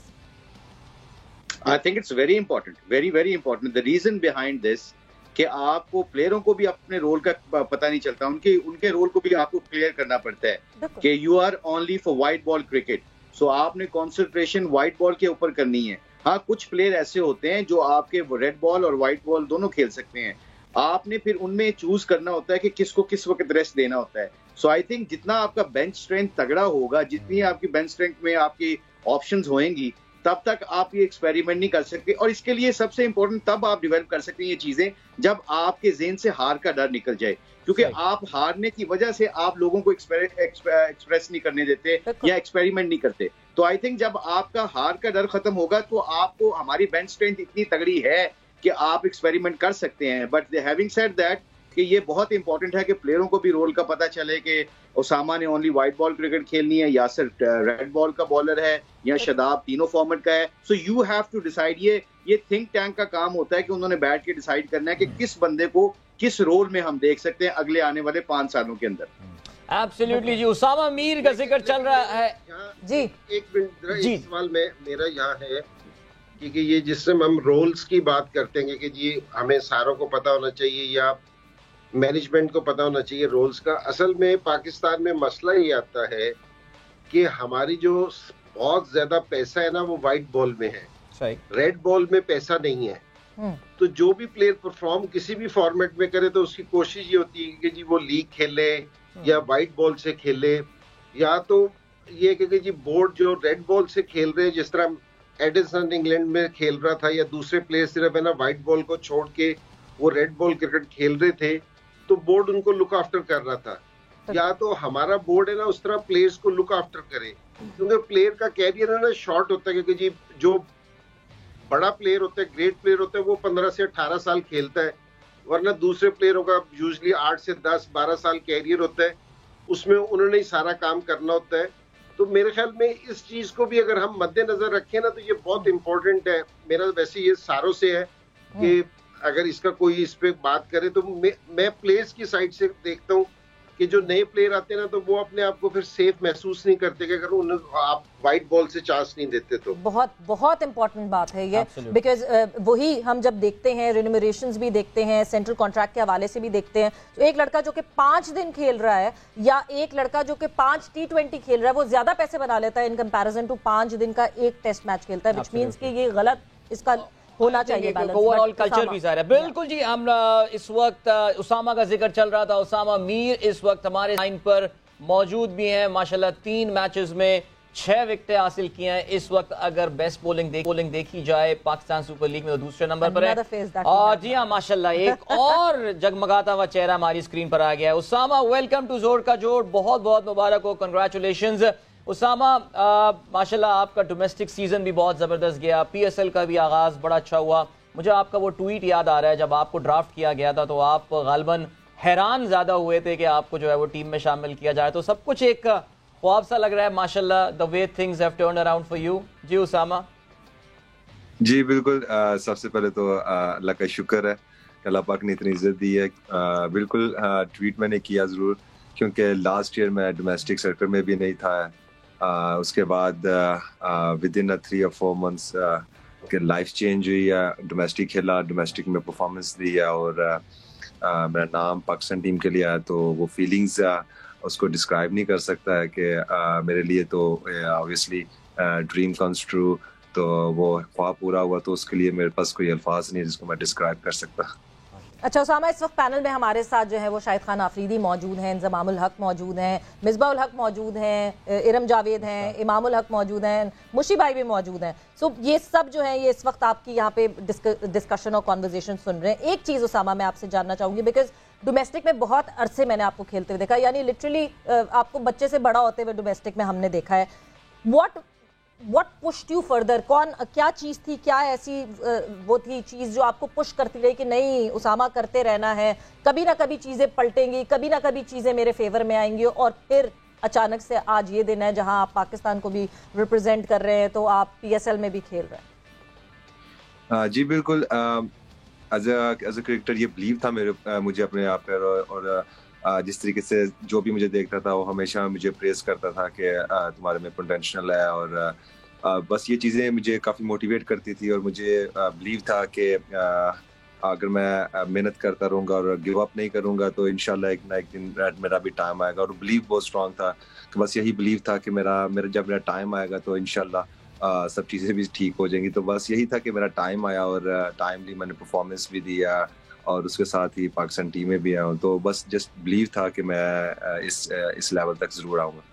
I think it's very important, very very important. The reason behind this कि आपको प्लेयरों को भी अपने रोल का पता नहीं चलता, उनके रोल को भी आपको क्लियर करना पड़ता है कि you are only for white ball cricket. So आपने कॉन्सेंट्रेशन व्हाइट बॉल के ऊपर करनी है। हाँ, कुछ प्लेयर ऐसे होते हैं जो आपके रेड बॉल और व्हाइट बॉल दोनों खेल सकते हैं, आपने फिर उनमें चूज करना होता है कि किसको किस वक्त रेस्ट देना होता है। सो आई थिंक जितना आपका बेंच स्ट्रेंथ तगड़ा होगा, जितनी आपकी बेंच स्ट्रेंथ में आपकी ऑप्शंस होंगी, तब तक आप ये एक्सपेरिमेंट नहीं कर सकते। और इसके लिए सबसे इंपॉर्टेंट तब आप डेवलप कर सकते हैं ये चीजें जब आपके ज़हन से हार का डर निकल जाए, क्योंकि आप हारने की वजह से आप लोगों को एक्सप्रेस नहीं करने देते या एक्सपेरिमेंट नहीं करते। तो आई थिंक जब आपका हार का डर खत्म होगा तो आपको, हमारी बेंच स्ट्रेंथ इतनी तगड़ी है कि आप एक्सपेरिमेंट कर सकते हैं। बट हैविंग सेड दैट, कि ये बहुत इंपॉर्टेंट है कि प्लेयरों को भी रोल का पता चले कि उसामा ने ओनली व्हाइट बॉल क्रिकेट खेलनी है, यासिर रेड बॉल का बॉलर है, या शादाब तीनों फॉर्मेट का है। So you have to decide. ये थिंक टैंक का काम होता है कि उन्होंने बैठ के डिसाइड करना है कि किस बंदे को किस रोल में हम देख सकते हैं अगले आने वाले 5 सालों के अंदर।
एब्सोल्युटली जी। उसामा मीर का जिक्र चल रहा है
जी। एक मिनट, एक सवाल मेरा यहाँ है कि ये जिससे हम रोल्स की बात करते हैं कि जी हमें सारों को पता होना चाहिए या मैनेजमेंट को पता होना चाहिए रोल्स का, असल में पाकिस्तान में मसला ये आता है कि हमारी जो बहुत ज्यादा पैसा है ना वो व्हाइट बॉल में है, रेड बॉल में पैसा नहीं है। तो जो भी प्लेयर परफॉर्म किसी भी फॉर्मेट में करे तो उसकी कोशिश ये होती है कि जी वो लीग खेले या व्हाइट बॉल से खेले, या तो ये कि जी बोर्ड जो रेड बॉल से खेल रहे हैं, जिस तरह एडिसन इंग्लैंड में खेल रहा था, या दूसरे प्लेयर सिर्फ है ना व्हाइट बॉल को छोड़ के वो रेड बॉल क्रिकेट खेल रहे थे, तो बोर्ड उनको लुक आफ्टर कर रहा था। या तो हमारा बोर्ड है ना उस तरह प्लेयर्स को लुक आफ्टर करे, क्योंकि प्लेयर का कैरियर है ना शॉर्ट होता है, क्योंकि जी जो बड़ा प्लेयर होता है, ग्रेट प्लेयर होता है, वो 15 से 18 साल खेलता है, वरना दूसरे प्लेयरों का यूजुअली 8 से 10-12 साल कैरियर होता है, उसमें उन्होंने ही सारा काम करना होता है। तो मेरे ख्याल में इस चीज को भी अगर हम मद्देनजर रखें ना तो ये बहुत इंपॉर्टेंट है। मेरा वैसे ये सारों से है कि अगर इसका कोई इस पे बात करे तो मैं प्लेयर्स की साइड से देखता हूँ कि जो नए प्लेयर आते हैं ना तो वो अपने आप को फिर सेफ महसूस नहीं करते कि अगर उन्हें आप व्हाइट बॉल से चांस नहीं देते तो।
बहुत बहुत इंपॉर्टेंट बात है ये, बिकॉज वही हम जब देखते हैं रिन्यूमरेशंस भी देखते हैं, सेंट्रल कॉन्ट्रैक्ट के हवाले से भी देखते हैं, तो एक लड़का जो कि 5 दिन खेल रहा है या एक लड़का जो कि 5 T20 खेल रहा है वो ज्यादा पैसे बना लेता है इन कंपैरिजन टू 5 दिन का एक टेस्ट मैच खेलता है, व्हिच मींस कि ये गलत इसका होना चाहिए बैलेंस।
ओवरऑल कल्चर भी सारा बिल्कुल जी। हम इस वक्त उसामा का जिक्र चल रहा था, उसामा मीर इस वक्त हमारे लाइन पर मौजूद भी हैं। माशाल्लाह 3 मैचेस में 6 विकेटें हासिल की हैं। इस वक्त अगर बेस्ट बॉलिंग देखी जाए पाकिस्तान सुपर लीग में वो दूसरे नंबर पर है। और जी हाँ माशाल्लाह एक और जगमगाता हुआ चेहरा हमारी स्क्रीन पर आ गया है। उसामा वेलकम टू जोर का जोर, बहुत बहुत मुबारक हो, कंग्रेचुलेशंस। उसामा माशाल्लाह आपका डोमेस्टिक सीजन भी बहुत जबरदस्त गया, PSL का भी आगाज बड़ा अच्छा हुआ। मुझे आपका वो ट्वीट याद आ रहा है जब आपको ड्राफ्ट किया गया था तो आप गालिबन हैरान ज्यादा हुए थे कि आपको जो है वो टीम में शामिल किया जाए, तो सब कुछ एक ख्वाब सा लग रहा है माशाल्लाह, the way things have turned around for you. जी उसामा।
जी बिल्कुल, सबसे पहले तो अल्लाह का शुक्र है, अल्लाह पाक ने इतनी इज्जत दी है। बिल्कुल ट्वीट मैंने किया ज़रूर, क्योंकि लास्ट ईयर मैं डोमेस्टिक सर्कल में भी नहीं था। उसके बाद विद इन 3 or 4 months के लाइफ चेंज हुई है, डोमेस्टिक खेला, डोमेस्टिक में परफॉर्मेंस दी है और मेरा नाम पाकिस्तान टीम के लिए आया, तो वो फीलिंग्स उसको डिस्क्राइब नहीं कर सकता है कि मेरे लिए तो ऑब्वियसली ड्रीम कम्स ट्रू, तो वो ख्वाब पूरा हुआ, तो उसके लिए मेरे पास कोई अल्फाज नहीं जिसको मैं डिस्क्राइब कर सकता।
अच्छा उसामा, इस वक्त पैनल में हमारे साथ जो है वो शाहिद खान आफरीदी मौजूद हैं, इंजमामुल हक मौजूद हैं, मिसबाहुल हक मौजूद हैं, इरम जावेद हैं, इमामुल हक मौजूद हैं, मुशी भाई भी मौजूद हैं। सो ये सब जो है ये इस वक्त आपकी यहाँ पे डिस्कशन और कॉन्वर्जेशन सुन रहे हैं। एक चीज़ उसामा मैं आपसे जानना चाहूँगी, बिकॉज डोमेस्टिक में बहुत अरसे मैंने आपको खेलते हुए देखा, यानी लिटरली आपको बच्चे से बड़ा होते हुए डोमेस्टिक में हमने देखा है। What pushed you further? क्या चीज़ थी, क्या ऐसी वो थी चीज़ जो आपको पुश करती रही कि नहीं उसामा करते रहना है, कभी ना कभी चीज़ें पलटेंगी, कभी ना कभी चीज़ें मेरे फेवर में आएंगी, और फिर अचानक से आज ये दिन है जहां आप पाकिस्तान को भी रिप्रेजेंट कर रहे हैं, तो आप PSL में भी खेल रहे हैं।
जी बिल्कुल, एज अ क्रिकेटर ये बिलीव था मुझे अपने आप पर, और जिस तरीके से जो भी मुझे देखता था वो हमेशा मुझे प्रेस करता था कि तुम्हारे में पोटेंशियल है, और बस ये चीज़ें मुझे काफ़ी मोटिवेट करती थी, और मुझे बिलीव था कि अगर मैं मेहनत करता रहूँगा और गिव अप नहीं करूँगा तो इंशाल्लाह एक ना एक दिन मेरा भी टाइम आएगा, और बिलीव बहुत स्ट्रॉन्ग था कि बस यही बिलीव था कि जब मेरा टाइम आएगा तो इंशाल्लाह सब चीज़ें भी ठीक हो जाएंगी। तो बस यही था कि मेरा टाइम आया, और टाइमली मैंने परफॉर्मेंस भी दिया, और उसके साथ ही पाकिस्तान टीम में भी आया हूँ, तो बस जस्ट बिलीव था कि मैं इस लेवल तक जरूर आऊँगा।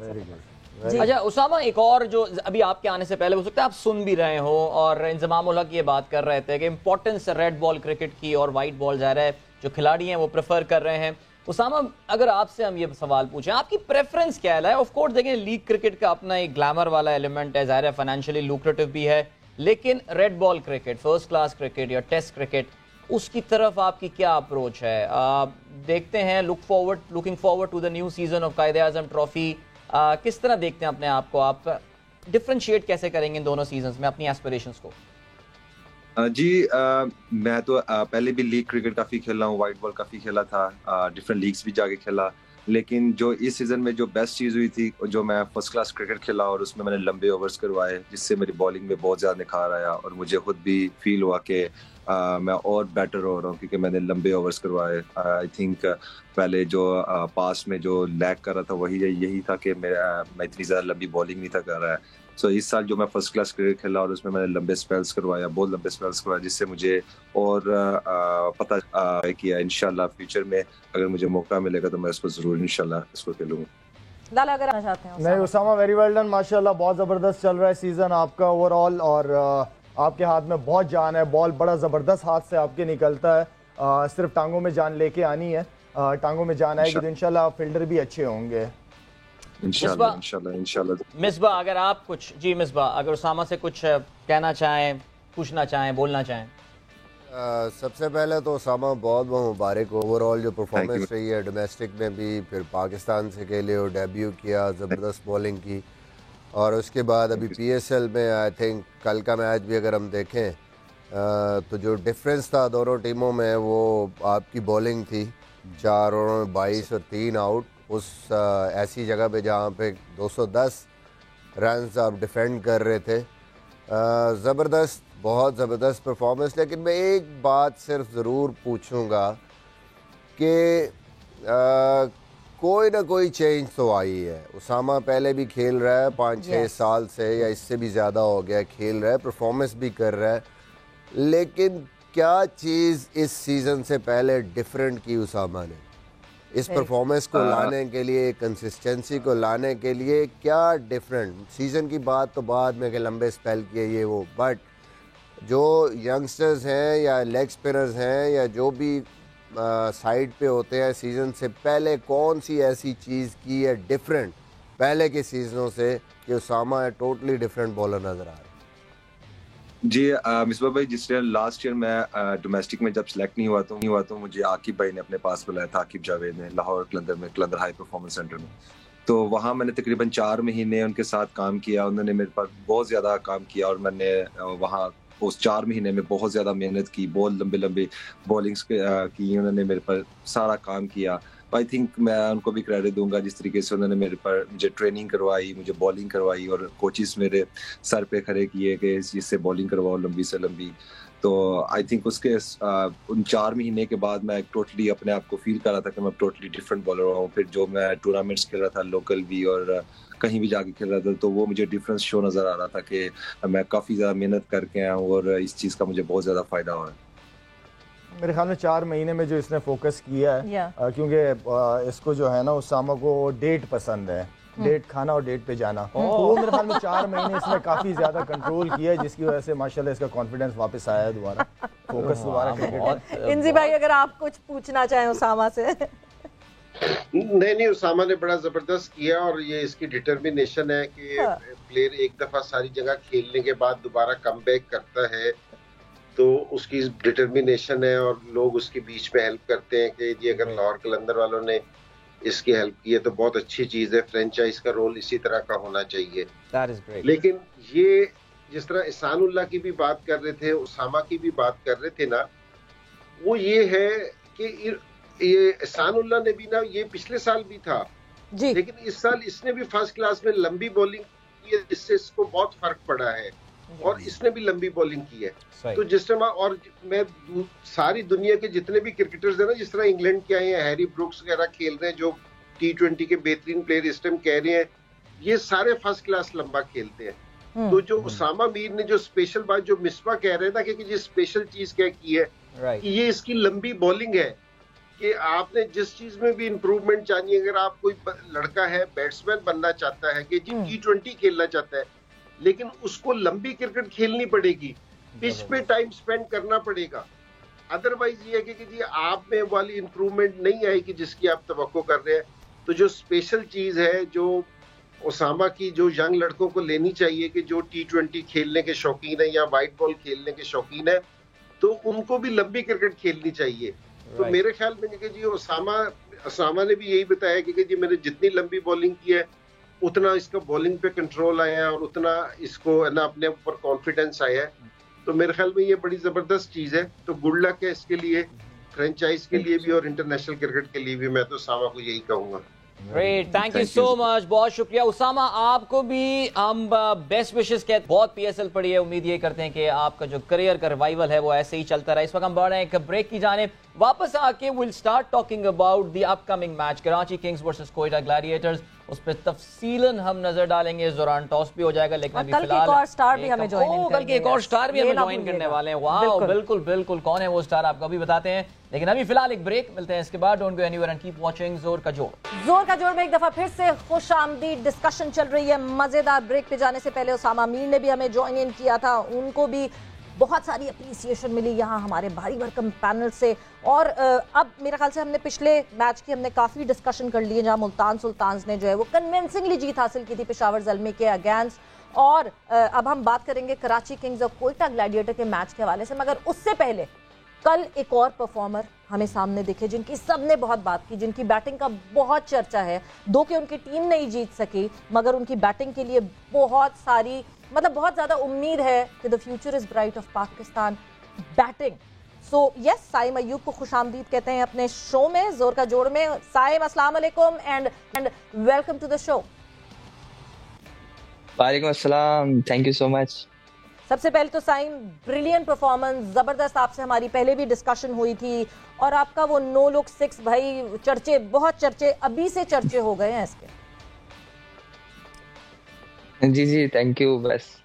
Very good.
अच्छा उसामा, एक और जो अभी आपके आने से पहले हो सकता है आप सुन भी रहे हो और इंजमाम उल हक ये बात कर रहे थे कि इंपॉर्टेंस रेड बॉल क्रिकेट की और वाइट बॉल जा रहा है, जो खिलाड़ी हैं वो प्रेफर कर रहे हैं। उसामा, अगर आपसे हम ये सवाल पूछें, आपकी प्रेफरेंस क्या है? ऑफ कोर्स देखें, लीग क्रिकेट का अपना एक ग्लैमर वाला एलिमेंट है, ज़ाहिर है फाइनेंशियली लुक्रेटिव भी है, लेकिन red ball cricket, first class cricket या टेस्ट क्रिकेट, उसकी तरफ आपकी क्या अप्रोच है? देखते हैं, looking forward to the new season of Quaid-e-Azam trophy, किस तरह देखते हैं अपने आप को? आप डिफरेंशिएट कैसे करेंगे इन दोनों सीजन्स में अपनी एस्पिरेशंस को?
जी मैं तो पहले भी लीग क्रिकेट काफ़ी खेला हूँ, वाइट बॉल काफ़ी खेला था, डिफरेंट लीग्स भी जाके खेला, लेकिन जो इस सीज़न में जो बेस्ट चीज़ हुई थी, जो मैं फर्स्ट क्लास क्रिकेट खेला और उसमें मैंने लंबे ओवर्स करवाए, जिससे मेरी बॉलिंग में बहुत ज़्यादा निखार आया और मुझे खुद भी फील हुआ कि मैं और बेटर हो रहा हूँ क्योंकि मैंने लंबे ओवर्स करवाए। आई थिंक पहले जो पास में जो लैग कर रहा था वही यही था कि मैं इतनी ज़्यादा लंबी बॉलिंग नहीं था कर रहा है। सो इस साल जो मैं फर्स्ट क्लास क्रिकेट खेला और उसमें मैंने लंबे स्पेल्स करवाया, बहुत लंबे स्पेल्स करवाया, जिससे मुझे और पता किया इंशाल्लाह फ्यूचर में अगर मुझे मौका मिलेगा तो मैं इसको ज़रूर इंशाल्लाह इसको खेलूंगा।
लाला अगर आना चाहते हैं?
नहीं उसामा, वेरी वेल डन, माशाल्लाह बहुत ज़बरदस्त चल रहा है सीज़न आपका ओवरऑल, और आपके हाथ में बहुत जान है, बॉल बड़ा ज़बरदस्त हाथ से आपके निकलता है, सिर्फ टांगों में जान लेके आनी है, टांगों में जान आएगी तो इंशाल्लाह फील्डर भी अच्छे होंगे
इंशाल्लाह।
मिसबा, अगर आप कुछ, जी मिसबा, अगर उसामा से कुछ कहना चाहें, पूछना चाहें, बोलना चाहें?
सबसे पहले तो उसामा बहुत बहुत मुबारक, ओवरऑल जो परफॉर्मेंस रही है डोमेस्टिक में भी, फिर पाकिस्तान से खेले और डेब्यू किया, ज़बरदस्त बॉलिंग की, और उसके बाद अभी PSL में आई थिंक कल का मैच भी अगर हम देखें तो जो डिफरेंस था दोनों टीमों में वो आपकी बॉलिंग थी, 4 ओवरों में 22 और 3 आउट, उस ऐसी जगह पे जहाँ पे 210 रन आप डिफेंड कर रहे थे। ज़बरदस्त, बहुत ज़बरदस्त परफॉर्मेंस। लेकिन मैं एक बात सिर्फ ज़रूर पूछूंगा कि कोई ना कोई चेंज तो आई है। उसामा पहले भी खेल रहा है 5-6 साल से या इससे भी ज़्यादा हो गया खेल रहा है, परफॉर्मेंस भी कर रहा है, लेकिन क्या चीज़ इस सीज़न से पहले डिफरेंट की उसामा ने? इस परफॉर्मेंस को लाने के लिए, कंसिस्टेंसी को लाने के लिए क्या डिफरेंट? सीज़न की बात तो बाद में कि लंबे स्पेल किए ये वो, बट जो यंगस्टर्स हैं या लेग स्पिनर्स हैं या जो भी साइड पे होते हैं, सीज़न से पहले कौन सी ऐसी चीज़ की है डिफरेंट पहले के सीज़नों से कि उसामा है टोटली डिफरेंट बॉलर नज़र आ रहा है?
जी मिसबा भाई, जिस लास्ट ईयर मैं डोमेस्टिक में जब सेलेक्ट नहीं हुआ तो मुझे आकिब भाई ने अपने पास बुलाया था, आकिब जावेद ने, लाहौर कलंदर हाई परफॉर्मेंस सेंटर में। तो वहाँ मैंने तकरीबन 4 महीने उनके साथ काम किया, उन्होंने मेरे पास बहुत ज़्यादा काम किया और मैंने वहाँ उस 4 महीने में बहुत ज़्यादा मेहनत की, बहुत लंबे बॉलिंग्स की, उन्होंने मेरे पर सारा काम किया। आई थिंक मैं उनको भी क्रेडिट दूंगा जिस तरीके से उन्होंने मेरे पर मुझे ट्रेनिंग करवाई, मुझे बॉलिंग करवाई और कोचिस मेरे सर पे खड़े किए कि इससे बॉलिंग करवाओ लंबी से लंबी। तो आई थिंक उसके उन 4 महीने के बाद मैं टोटली अपने आप को फील कर रहा था कि मैं टोटली डिफरेंट बॉलर हूँ। फिर जो मैं टूर्नामेंट्स खेल रहा था लोकल भी और कहीं भी जाके खेल रहा था, तो वो मुझे डिफरेंस शो नज़र आ रहा था कि मैं काफ़ी ज़्यादा मेहनत करके आया हूँ और इस चीज़ का मुझे बहुत ज़्यादा फ़ायदा हुआ है।
मेरे ख्याल में 4 महीने में जो इसने फोकस किया है, क्योंकि इसको जो है ना उसामा को डेट पसंद है, डेट खाना और डेट पे जाना, तो वो मेरे ख्याल में 4 महीने इसने काफ़ी ज़्यादा कंट्रोल किया है, जिसकी वजह से माशाल्लाह इसका कॉन्फिडेंस वापस आया है, दोबारा फोकस दोबारा क्रिकेट।
इंजी भाई अगर आप कुछ पूछना चाहें उसामा से?
नहीं, उसामा ने बड़ा जबरदस्त किया और ये इसकी डिटर्मिनेशन है कि प्लेयर एक दफा सारी जगह खेलने के बाद दोबारा कमबैक करता है, तो उसकी डिटर्मिनेशन है और लोग उसके बीच में हेल्प करते हैं कि जी अगर लाहौर कलंदर वालों ने इसकी हेल्प की है तो बहुत अच्छी चीज है। फ्रेंचाइज का रोल इसी तरह का होना चाहिए। लेकिन ये जिस तरह एहसानुल्लाह की भी बात कर रहे थे, उसामा की भी बात कर रहे थे ना, वो ये है कि ये एहसानुल्लाह ने भी ना, ये पिछले साल भी था जी, लेकिन इस साल इसने भी फर्स्ट क्लास में लंबी बॉलिंग की है, जिससे इसको बहुत फर्क पड़ा है और इसने भी लंबी बॉलिंग की है। तो जिस तरह, और मैं सारी दुनिया के जितने भी क्रिकेटर्स हैं ना, जिस तरह इंग्लैंड के आए हैं, हैरी ब्रुक्स वगैरह खेल रहे हैं, जो T20 के बेहतरीन प्लेयर इस टाइम कह रहे हैं, ये सारे फर्स्ट क्लास लंबा खेलते हैं। तो जो उसामा मीर ने जो स्पेशल बात जो मिसबा कह रहे हैं ना कि ये स्पेशल चीज क्या की है कि ये इसकी लंबी बॉलिंग है, कि आपने जिस चीज में भी इंप्रूवमेंट चाहिए, अगर आप कोई लड़का है बैट्समैन बनना चाहता है कि जी T20 खेलना चाहता है, लेकिन उसको लंबी क्रिकेट खेलनी पड़ेगी, पिच पे टाइम स्पेंड करना पड़ेगा। अदरवाइज ये है कि जी आप में वाली इंप्रूवमेंट नहीं आएगी जिसकी आप तवक्को कर रहे हैं। तो जो स्पेशल चीज है जो ओसामा की, जो यंग लड़कों को लेनी चाहिए कि जो T20 खेलने के शौकीन है या वाइट बॉल खेलने के शौकीन है, तो उनको भी लंबी क्रिकेट खेलनी चाहिए। तो मेरे ख्याल में कि जी ओसामा ने भी यही बताया कि जी मैंने जितनी लंबी बॉलिंग की है उतना इसका बॉलिंग पे कंट्रोल आया है और उतना इसको है ना अपने ऊपर कॉन्फिडेंस आया है। तो मेरे ख्याल में ये बड़ी जबरदस्त चीज है। तो गुड लक है इसके लिए, फ्रेंचाइज के लिए भी और इंटरनेशनल क्रिकेट के लिए भी। मैं तो ओसामा को यही कहूंगा।
Great, thank you so much, बहुत शुक्रिया उसामा। आपको भी हम बेस्ट विशेस कहते, बहुत पीएसएल पड़ी है, उम्मीद ये करते हैं कि आपका जो करियर का रिवाइवल है वो ऐसे ही चलता रहा। इस वक्त हम बढ़ रहे हैं एक ब्रेक की जाने, वापस आके will start talking about the upcoming match Karachi Kings versus Quetta Gladiators. उस पर तफसीलन हम नजर डालेंगे। इस दौरान टॉस भी हो जाएगा, लेकिन अभी
कल के एक और स्टार भी हमें ज्वाइन
कल के एक और स्टार भी हमें ज्वाइन करने वाले हैं। वाह, बिल्कुल बिल्कुल, कौन है वो स्टार आपको अभी बताते हैं, लेकिन अभी फिलहाल एक ब्रेक, मिलते हैं इसके बाद। Don't go anywhere and keep watching जोर का जोर।
जोर का जोर में एक दफा फिर से खुशामदीद डिस्कशन चल रही है, मजेदार। ब्रेक पे जाने से पहले उसामा मीर ने भी हमें ज्वाइन इन किया था, उनको भी बहुत सारी अप्रिसिएशन मिली यहाँ हमारे भारी भरकम पैनल से। और अब मेरे ख्याल से हमने पिछले मैच की हमने काफ़ी डिस्कशन कर ली है, जहाँ मुल्तान सुल्तान्स ने जो है वो कन्विंसिंगली जीत हासिल की थी पेशावर ज़ल्मी के अगेंस्ट। और अब हम बात करेंगे कराची किंग्स और कोयटा ग्लैडिएटर के मैच के हवाले से, मगर उससे पहले कल एक और परफॉर्मर हमें सामने दिखे जिनकी सबने बहुत बात की, जिनकी बैटिंग का बहुत चर्चा है। दो कि उनकी टीम नहीं जीत सकी, मगर उनकी बैटिंग के लिए बहुत सारी, मतलब बहुत ज्यादा उम्मीद है कि the future is bright of Pakistan batting. So yes, Saim Ayub को खुशामदीद कहते हैं अपने शो में, जोर का जोड़ में। साइम, अस्सलाम वालेकुम and welcome to the show.
वालेकुम अस्सलाम, थैंक यू सो मच।
सबसे पहले तो साइम, ब्रिलियंट परफॉर्मेंस, जबरदस्त। आपसे हमारी पहले भी डिस्कशन हुई थी, और आपका वो नो लुक 6 भाई, चर्चे, बहुत चर्चे, अभी से चर्चे हो गए हैं इसके।
जी थैंक यू। बस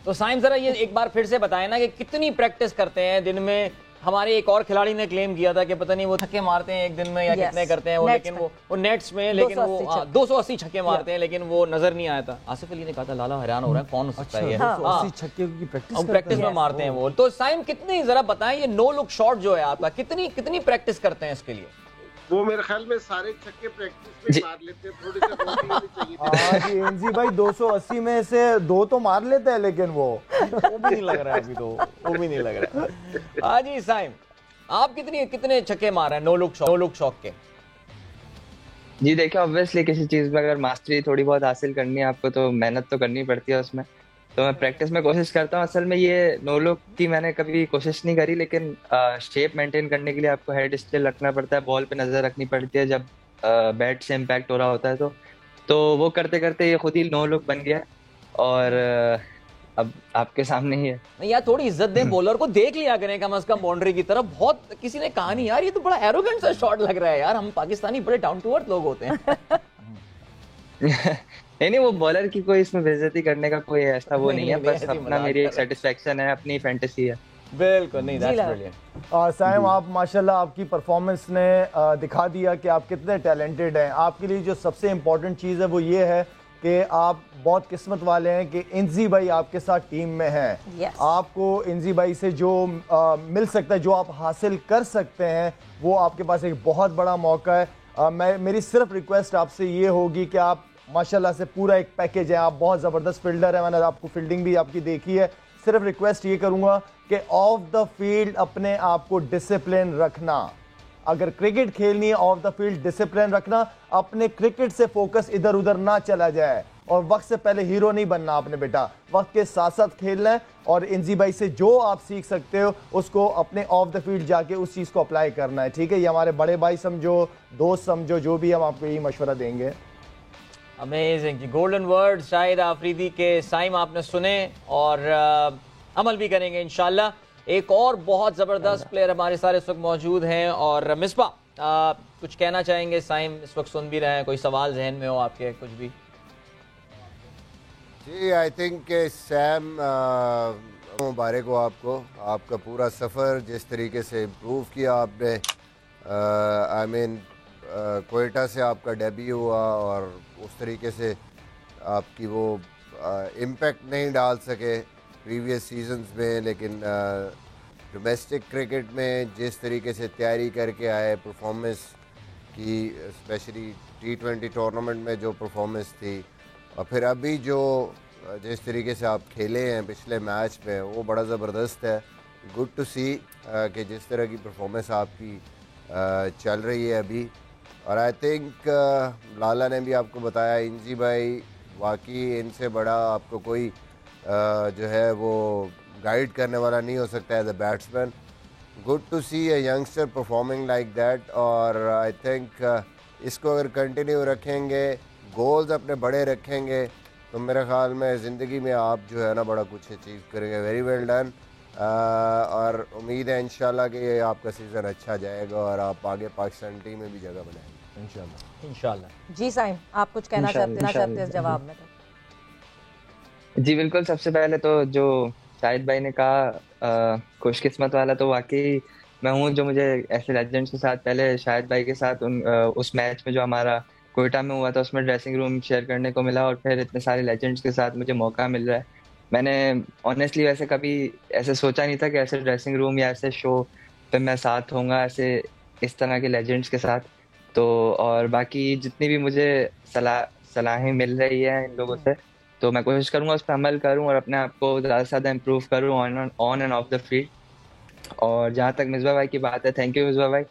तो साइम जरा ये एक बार फिर से बताएं ना कि कितनी प्रैक्टिस करते हैं दिन में। हमारे एक और खिलाड़ी ने क्लेम किया था कि पता नहीं वो छक्के मारते हैं एक दिन में या कितने करते हैं वो, लेकिन वो नेट्स में, लेकिन वो 280 छक्के मारते हैं, लेकिन वो नजर नहीं आया था। आसिफ अली ने कहा था लाला हैरान हो रहा है, कौन हो सकता है
280 छक्के की
प्रैक्टिस में मारते हैं वो। तो साइम कितनी, जरा बताएं ये नो लुक शॉट जो है आपका, कितनी प्रैक्टिस करते हैं इसके लिए?
वो मेरे ख्याल में सारे छक्के प्रैक्टिस में मार लेते हैं, थोड़े से चाहिए।
एनजी भाई 280 में से 2 तो मार लेते हैं, लेकिन वो
भी नहीं लग रहा है अभी, तो वो भी नहीं लग रहा है। हाँ जी साइम, आप कितने छक्के मार रहे हैं नो लुक शॉट के?
जी देखिए, ऑब्वियसली किसी चीज में अगर मास्टरी थोड़ी बहुत हासिल करनी है आपको, तो मेहनत तो करनी पड़ती है उसमें। तो मैं प्रैक्टिस में कोशिश करता हूँ। असल में ये नो लुक की मैंने कभी कोशिश नहीं करी, लेकिन शेप मेंटेन करने के लिए आपको हेड स्टिल रखना पड़ता है, बॉल पे नजर रखनी पड़ती है जब बैट से इम्पैक्ट हो रहा होता है। तो वो करते करते ये खुद ही नो लुक बन गया, और अब आपके सामने ही है।
यार थोड़ी इज्जत दें, बॉलर को देख लिया करें कम से कम बाउंड्री की तरफ। बहुत किसी ने कहा नहीं यार ये तो बड़ा एरोगेंट सा शॉट लग रहा है यार, हम पाकिस्तानी बड़े डाउन टू अर्थ लोग होते हैं।
नहीं, वो बॉलर की कोई इसमें बेइज्जती करने का कोई ऐसा वो नहीं है, बस अपना मेरी एक सेटिस्फेक्शन है, अपनी फैंटेसी है।
बिल्कुल नहीं, दैट्स ब्रिलियंट।
साइम, आप माशाल्लाह आपकी परफॉर्मेंस ने दिखा दिया कि आप कितने टैलेंटेड हैं। आपके लिए जो सबसे इम्पोर्टेंट चीज़ है वो ये है कि आप बहुत किस्मत वाले हैं कि इंजी भाई आपके साथ टीम में हैं। आपको इंजी भाई से जो मिल सकता है, जो आप हासिल कर सकते हैं, वो आपके पास एक बहुत बड़ा मौका है। मेरी सिर्फ रिक्वेस्ट आपसे ये होगी कि आप माशाल्लाह से पूरा एक पैकेज है, आप बहुत ज़बरदस्त फील्डर है, मैंने आपको फील्डिंग भी आपकी देखी है। सिर्फ रिक्वेस्ट ये करूँगा कि ऑफ द फील्ड अपने आप को डिसिप्लिन रखना। अगर क्रिकेट खेलनी है, ऑफ द फील्ड डिसिप्लिन रखना, अपने क्रिकेट से फोकस इधर उधर ना चला जाए, और वक्त से पहले हीरो नहीं बनना आपने बेटा, वक्त के साथ साथ खेलना है। और इंजी भाई से जो आप सीख सकते हो उसको अपने ऑफ द फील्ड जाके उस चीज़ को अप्लाई करना है, ठीक है? ये हमारे बड़े भाई समझो, दोस्त समझो, जो भी, हम आपको यही मशवरा देंगे।
अमेजिंग जी, गोल्डन वर्ड शाहिद आफरीदी के साइम आपने सुने, और अमल भी करेंगे इंशाल्लाह। एक और बहुत ज़बरदस्त प्लेयर हमारे सारे इस वक्त मौजूद हैं, और मिसबा कुछ कहना चाहेंगे? साइम इस वक्त सुन भी रहे हैं, कोई सवाल जहन में हो आपके, कुछ भी?
जी आई थिंक सैम, मुबारक हो आपको, आपका पूरा सफ़र जिस तरीके से इम्प्रूव किया आपने, आई मीन कोयटा से आपका डेब्यू हुआ और उस तरीके से आपकी वो इम्पैक्ट नहीं डाल सके प्रीवियस सीजन्स में, लेकिन डोमेस्टिक क्रिकेट में जिस तरीके से तैयारी करके आए, परफॉर्मेंस की, स्पेशली T20 टूर्नामेंट में जो परफॉर्मेंस थी, और फिर अभी जो जिस तरीके से आप खेले हैं पिछले मैच में, वो बड़ा ज़बरदस्त है। गुड टू सी कि जिस तरह की परफॉर्मेंस आपकी चल रही है अभी। और आई थिंक लाला ने भी आपको बताया, इंजी भाई वाकई इनसे बड़ा आपको कोई जो है वो गाइड करने वाला नहीं हो सकता as a batsman. Good to see a youngster performing like that. और आई थिंक इसको अगर कंटिन्यू रखेंगे, गोल्स अपने बड़े रखेंगे, तो मेरे ख्याल में ज़िंदगी में आप जो है ना बड़ा कुछ अचीव करेंगे। Very well done. और उम्मीद है इंशाल्लाह कि ये आपका सीज़न अच्छा जाएगा और आप आगे पाकिस्तान टीम में भी जगह बनाएंगे इंशाल्लाह।
इंशाल्लाह।
जी साइम, आप कुछ कहना चाहते हैं इस जवाब में?
जी बिल्कुल, सबसे पहले तो जो शाहिद भाई ने कहा खुशकिस्मत वाला, तो वाकई मैं हूँ जो मुझे ऐसे लेजेंड्स के साथ, पहले शाहिद भाई के साथ उस मैच में जो हमारा कोयटा में हुआ था उसमें ड्रेसिंग रूम शेयर करने को मिला, और फिर इतने सारे लेजेंड्स के साथ मुझे मौका मिल रहा है। मैंने ऑनेस्टली वैसे कभी ऐसे सोचा नहीं था कि ऐसे ड्रेसिंग रूम या ऐसे शो पे मैं साथ होऊंगा ऐसे इस तरह के लेजेंड्स के साथ। तो और बाकी जितनी भी मुझे सलाहें मिल रही है इन लोगों से, तो मैं कोशिश करूंगा उस पर अमल करूं और अपने आप को ज़्यादा से ज़्यादा इम्प्रूव करूं on end of the field. और जहाँ तक मिसबा भाई की बात है, थैंक यू मिसबा भाई,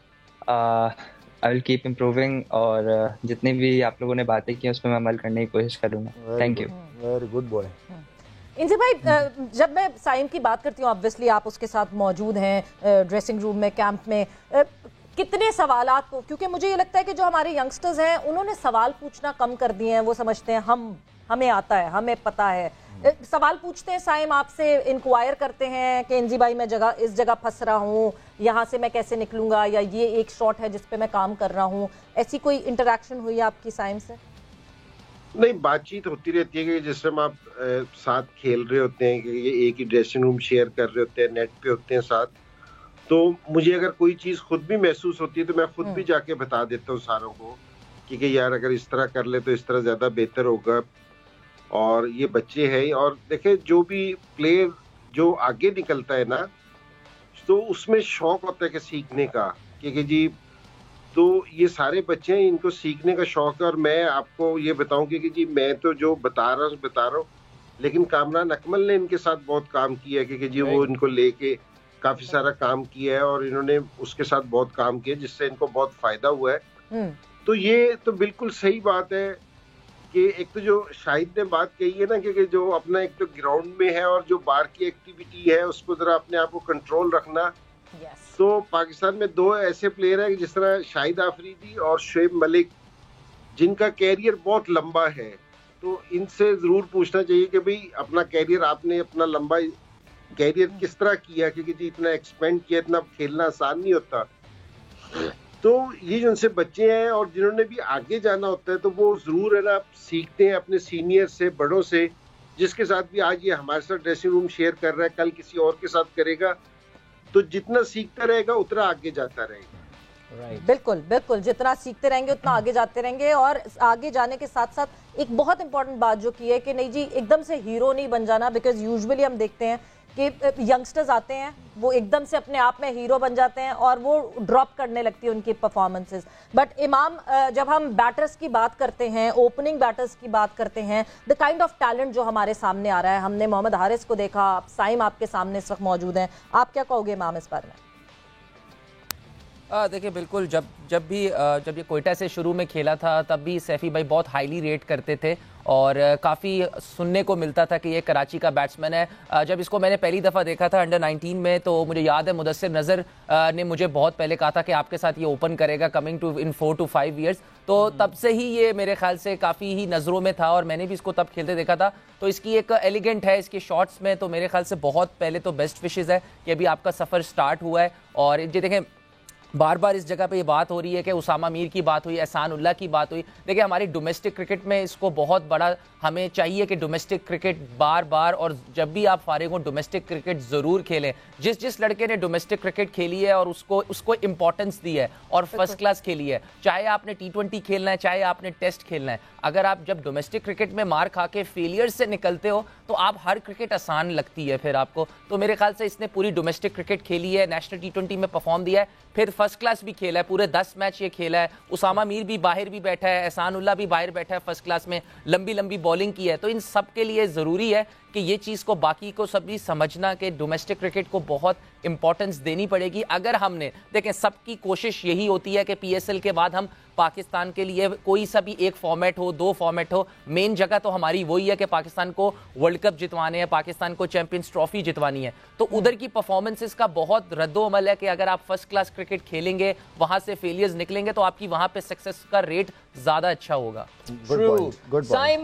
आई विल कीप इम्प्रूविंग, और जितनी भी आप लोगों ने बातें की उस पर मैं अमल करने की कोशिश करूंगा। Thank you.
Very good boy.
Inzi भाई, जब मैं साइम की बात करती हूँ, ऑब्वियसली आप उसके साथ मौजूद हैं ड्रेसिंग रूम में, कैंप में, कितने सवालात को, क्योंकि मुझे ये लगता है कि जो हमारे यंगस्टर्स हैं उन्होंने सवाल पूछना कम कर दिए हैं। वो समझते हैं हमें आता है, हमें पता है। सवाल पूछते हैं साइम आपसे, इंक्वायर करते हैं कि इंजी भाई मैं इस जगह फंस रहा हूँ, यहाँ से मैं कैसे निकलूंगा, या ये एक शॉट है जिस पे मैं काम कर रहा हूँ। ऐसी कोई इंटरेक्शन हुई आपकी साइम से?
नहीं, बातचीत होती रहती है कि जिस समय आप साथ खेल रहे होते हैं, कि ये एक ही ड्रेसिंग रूम शेयर कर रहे होते हैं, नेट पे होते हैं साथ, तो मुझे अगर कोई चीज़ खुद भी महसूस होती है तो मैं खुद भी जाके बता देता हूँ सारों को कि यार अगर इस तरह कर ले तो इस तरह ज़्यादा बेहतर होगा। और ये बच्चे हैं, और देखे जो भी प्लेयर जो आगे निकलता है ना, तो उसमें शौक होता है कि सीखने का, कि जी तो ये सारे बच्चे हैं, इनको सीखने का शौक है। और मैं आपको ये बताऊं कि जी मैं तो जो बता रहा हूँ, लेकिन कामरान अकमल ने इनके साथ बहुत काम किया है, कि जी वो इनको लेके काफी सारा काम किया है और इन्होंने उसके साथ बहुत काम किया जिससे इनको बहुत फायदा हुआ है। तो ये तो बिल्कुल सही बात है कि एक तो जो शाहिद ने बात कही है ना, कि जो अपना एक तो ग्राउंड में है और जो बाहर की एक्टिविटी है उसको जरा अपने आप को कंट्रोल रखना। तो पाकिस्तान में दो ऐसे प्लेयर हैं जिस तरह शाहिद आफरीदी और शुएब मलिक, जिनका कैरियर बहुत लंबा है, तो इनसे जरूर पूछना चाहिए कि भाई अपना कैरियर, आपने अपना लंबा कैरियर किस तरह किया, क्योंकि जी इतना एक्सपेंड किया, इतना खेलना आसान नहीं होता। तो ये जो उनसे बच्चे हैं और जिन्होंने भी आगे जाना होता है, तो वो जरूर है ना सीखते हैं अपने सीनियर से, बड़ों से, जिसके साथ भी आज ये हमारे साथ ड्रेसिंग रूम शेयर कर रहा है, कल किसी और के साथ करेगा, तो जितना सीखता रहेगा उतना आगे जाता रहेगा।
बिल्कुल बिल्कुल, जितना सीखते रहेंगे उतना आगे जाते रहेंगे। और आगे जाने के साथ साथ एक बहुत इंपॉर्टेंट बात जो की है कि नहीं जी एकदम से हीरो नहीं बन जाना, बिकॉज यूजुअली हम देखते हैं कि यंगस्टर्स आते हैं, वो एकदम से अपने आप में हीरो बन जाते हैं और वो ड्रॉप करने लगती है उनकी परफॉर्मेंसेस। बट इमाम, जब हम बैटर्स की बात करते हैं, ओपनिंग बैटर्स की बात करते हैं, द काइंड ऑफ टैलेंट जो हमारे सामने आ रहा है, हमने मोहम्मद हारिस को देखा, साइम आपके सामने इस वक्त मौजूद हैं, आप क्या कहोगे इमाम इस बारे में?
देखिए बिल्कुल, जब ये कोयटा से शुरू में खेला था तब भी सैफी भाई बहुत हाईली रेट करते थे और काफ़ी सुनने को मिलता था कि ये कराची का बैट्समैन है। जब इसको मैंने पहली दफ़ा देखा था अंडर 19 में, तो मुझे याद है मुदस्सिर नज़र ने मुझे बहुत पहले कहा था कि आपके साथ ये ओपन करेगा coming to in 4 to 5 years। तो तब से ही ये मेरे ख्याल से काफ़ी ही नज़रों में था और मैंने भी इसको तब खेलते देखा था। तो इसकी एक एलिगेंट है इसके शॉट्स में, तो मेरे ख्याल से बहुत पहले तो बेस्ट विशेज़ है कि अभी आपका सफ़र स्टार्ट हुआ है। और ये देखें बार बार इस जगह पे ये बात हो रही है कि उसामा मीर की बात हुई, एहसान उल्लाह की बात हुई। देखिए हमारी डोमेस्टिक क्रिकेट में इसको बहुत बड़ा हमें चाहिए कि डोमेस्टिक क्रिकेट बार बार और जब भी आप फारिग हो डोमेस्टिक क्रिकेट ज़रूर खेलें। जिस जिस लड़के ने डोमेस्टिक क्रिकेट खेली है और उसको इंपॉर्टेंस दी है और फर्स्ट क्लास खेली है, चाहे आपने T20 खेलना है चाहे आपने टेस्ट खेलना है, अगर आप जब डोमेस्टिक क्रिकेट में मार खा के फेलियर से निकलते हो तो आप हर क्रिकेट आसान लगती है फिर आपको। तो मेरे ख्याल से इसने पूरी डोमेस्टिक क्रिकेट खेली है, नेशनल T20 में परफॉर्म दिया है, फिर फर्स्ट क्लास भी खेला है, पूरे 10 मैच ये खेला है। उसामा मीर भी बाहर भी बैठा है, एहसान उल्लाह भी बाहर बैठा है फर्स्ट क्लास में, लंबी लंबी बॉलिंग की है। तो इन सब के लिए ज़रूरी है कि ये चीज़ को बाकी को सभी समझना कि डोमेस्टिक क्रिकेट को बहुत इंपॉर्टेंस देनी पड़ेगी। अगर हमने देखें सबकी कोशिश यही होती है कि PSL के बाद हम पाकिस्तान के लिए कोई सा भी एक फॉर्मेट हो, 2 फॉर्मेट हो, मेन जगह तो हमारी वही है कि पाकिस्तान को वर्ल्ड कप जितवाने हैं, पाकिस्तान को चैंपियंस ट्रॉफी जितवानी है। तो उधर की परफॉर्मेंसेस का बहुत रद्दोअमल है कि अगर आप फर्स्ट क्लास क्रिकेट खेलेंगे, वहां से फेलियर्स निकलेंगे तो आपकी वहां पे सक्सेस का रेट ज्यादा अच्छा होगा।
साइम,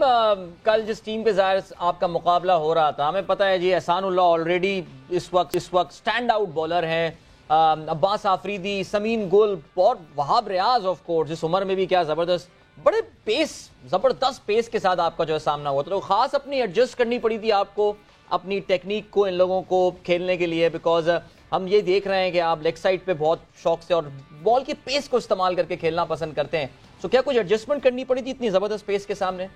कल जिस टीम पे ज़ाहिर आपका मुकाबला हो रहा था, हमें पता है जी एहसान उल्लाह ऑलरेडी इस वक्त स्टैंड आउट बॉलर हैं, अब्बास आफरीदी, समीन गुल और वहाब रियाज ऑफ कोर्स इस उम्र में भी क्या जबरदस्त, बड़े जबरदस्त पेस के साथ आपका जो है सामना हुआ, तो खास अपनी एडजस्ट करनी पड़ी थी आपको अपनी टेक्निक को इन लोगों को खेलने के लिए, बिकॉज हम ये देख रहे हैं कि आप लेग साइड पे बहुत शौक से और बॉल के पेस को इस्तेमाल करके खेलना पसंद करते हैं। तो क्या कुछ एडजस्टमेंट करनी पड़ी थी इतनी जबरदस्त पेस के सामने?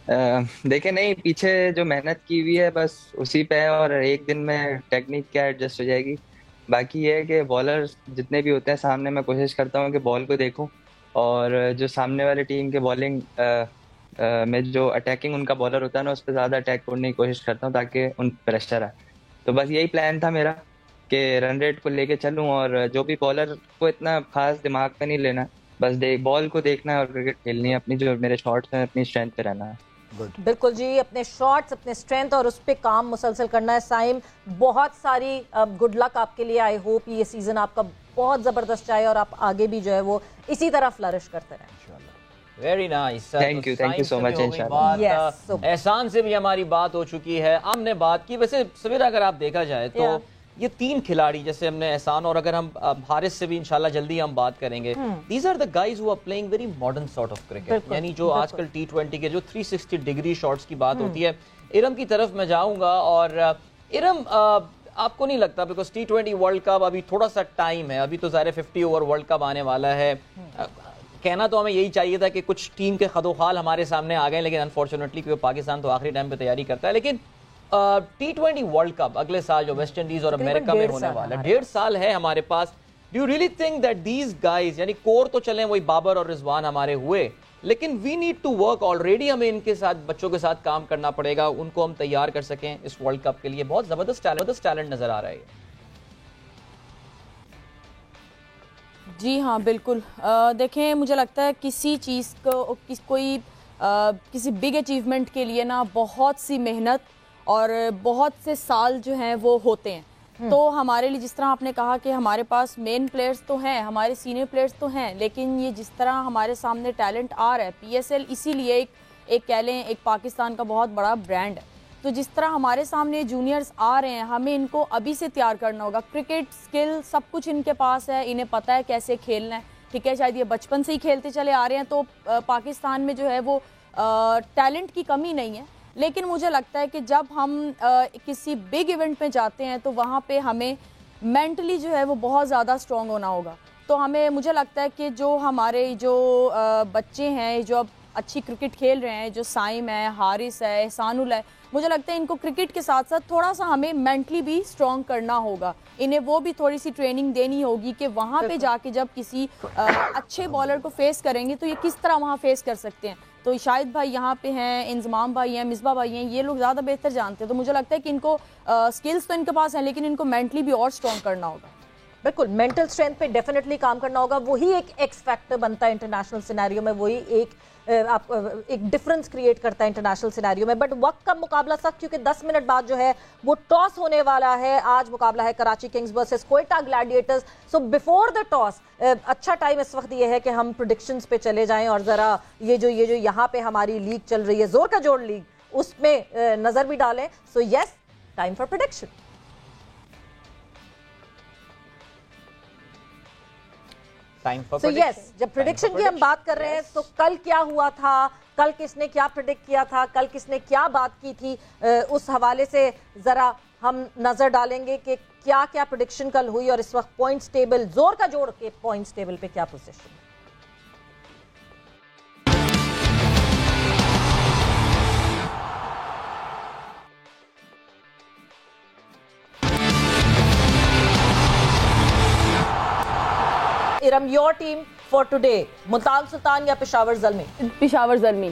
देखे नहीं, पीछे जो मेहनत की हुई है बस उसी पे है और एक दिन में टेक्निक क्या एडजस्ट हो जाएगी। बाकी ये है कि बॉलर जितने भी होते हैं सामने, मैं कोशिश करता हूँ कि बॉल को देखूं और जो सामने वाली टीम के बॉलिंग में जो अटैकिंग उनका बॉलर होता है ना, उस पर ज़्यादा अटैक करने की कोशिश करता हूँ ताकि उन प्रेशर आए। तो बस यही प्लान था मेरा कि रन रेट को लेके चलूँ और जो भी बॉलर को इतना खास दिमाग पे नहीं लेना, बस बॉल को देखना है और क्रिकेट खेलनी है, अपनी जो मेरे शॉट्स हैं अपनी स्ट्रेंथ पे रहना है।
बिल्कुल जी, अपने शॉट्स, अपने स्ट्रेंथ और उस पर काम मुसलसल करना है। साइम, बहुत सारी गुड लक आपके लिए। आई होप ये सीजन आपका बहुत जबरदस्त जाए और आप आगे भी जो है वो इसी तरह फ्लरिश करते रहें।
Very nice,
thank you so much. इंशाल्लाह
एहसान से भी हमारी बात हो चुकी है, हमने बात की। वैसे सवेरा अगर आप देखा जाए तो ये 3 खिलाड़ी, जैसे हमने एहसान और अगर हम हारिस से भी इंशाल्लाह जल्दी हम बात करेंगे, these are the guys who are playing very modern sort of cricket, यानी जो आजकल T20 के जो 360 डिग्री शॉट्स की बात होती है। इरम की तरफ मैं जाऊंगा और इरम, आपको नहीं लगता, बिकॉज T20 वर्ल्ड कप अभी थोड़ा सा टाइम है, अभी तो ज़ाहिर 50 ओवर वर्ल्ड कप आने वाला है, कहना तो हमें यही चाहिए था कि कुछ टीम के खदोखाल हमारे सामने आ गए, लेकिन अनफॉर्चुनेटली क्योंकि पाकिस्तान तो आखिरी टाइम पे तैयारी करता है। लेकिन T20 वर्ल्ड कप अगले साल जो वेस्ट इंडीज और अमेरिका में होने वाला है, 1.5 साल है हमारे पास। Do you really think that these guys, यानी कोर तो चले वही बाबर और रिजवान हमारे हुए, लेकिन we need to work, already हमें इनके साथ बच्चों के साथ काम करना पड़ेगा, उनको हम तैयार कर सकें इस वर्ल्ड कप के लिए। बहुत जबरदस्त टैलेंट नजर आ रहा है।
जी हाँ, बिल्कुल। देखें, मुझे लगता है किसी चीज़ को किसी बिग अचीवमेंट के लिए ना बहुत सी मेहनत और बहुत से साल जो हैं वो होते हैं। तो हमारे लिए, जिस तरह आपने कहा कि हमारे पास मेन प्लेयर्स तो हैं, हमारे सीनियर प्लेयर्स तो हैं, लेकिन ये जिस तरह हमारे सामने टैलेंट आ रहा है, PSL इसीलिए एक कह लें एक पाकिस्तान का बहुत बड़ा ब्रांड है। तो जिस तरह हमारे सामने जूनियर्स आ रहे हैं, हमें इनको अभी से तैयार करना होगा। क्रिकेट स्किल सब कुछ इनके पास है, इन्हें पता है कैसे खेलना है। ठीक है, शायद ये बचपन से ही खेलते चले आ रहे हैं, तो पाकिस्तान में जो है वो टैलेंट की कमी नहीं है। लेकिन मुझे लगता है कि जब हम किसी बिग इवेंट में जाते हैं तो वहाँ पे हमें मेंटली जो है वो बहुत ज़्यादा स्ट्रॉन्ग होना होगा। तो मुझे लगता है कि जो हमारे बच्चे हैं जो अब अच्छी क्रिकेट खेल रहे हैं, जो साइम है, हारिस है, एहसानुल है, मुझे लगता है इनको क्रिकेट के साथ साथ थोड़ा सा हमें मेंटली भी स्ट्रॉन्ग करना होगा। इन्हें वो भी थोड़ी सी ट्रेनिंग देनी होगी कि वहाँ पे जाके जब किसी अच्छे बॉलर को फेस करेंगे तो ये किस तरह वहाँ फेस कर सकते हैं। तो शाहिद भाई यहाँ पे हैं, इंजमाम भाई हैं, मिसबा भाई हैं, ये लोग ज़्यादा बेहतर जानते हैं। तो मुझे लगता है कि इनको स्किल्स तो इनके पास हैं, लेकिन इनको मेंटली भी और स्ट्रॉन्ग करना होगा।
बिल्कुल, मेंटल स्ट्रेंथ पे डेफिनेटली काम करना होगा। वही एक एक्स फैक्टर बनता है इंटरनेशनल सिनेरियो में, वही एक डिफरेंस क्रिएट करता है इंटरनेशनल सिनेरियो में। बट वक्त का मुकाबला सख्त, क्योंकि 10 मिनट बाद जो है वो टॉस होने वाला है। आज मुकाबला है Karachi Kings versus Quetta Gladiators. So before the toss अच्छा टाइम इस वक्त ये है कि हम प्रेडिक्शंस पे चले जाएं और जरा ये जो यहाँ पे हमारी लीग चल रही है, जोर का जोड़ लीग, उसमें नजर भी डालें। So yes, time for prediction.
Time for
so yes, जब प्रेडिक्शन की हम बात कर रहे हैं तो कल क्या हुआ था, कल किसने क्या प्रेडिक्ट किया था, कल किसने क्या बात की थी, उस हवाले से जरा हम नजर डालेंगे कि क्या क्या प्रेडिक्शन कल हुई और इस वक्त पॉइंट्स टेबल, जोर का जोड़ के पॉइंट्स टेबल पे क्या position. Iram, your team for today, Multan Sultan या पेशावर ज़ल्मी?
पेशावर ज़ल्मी।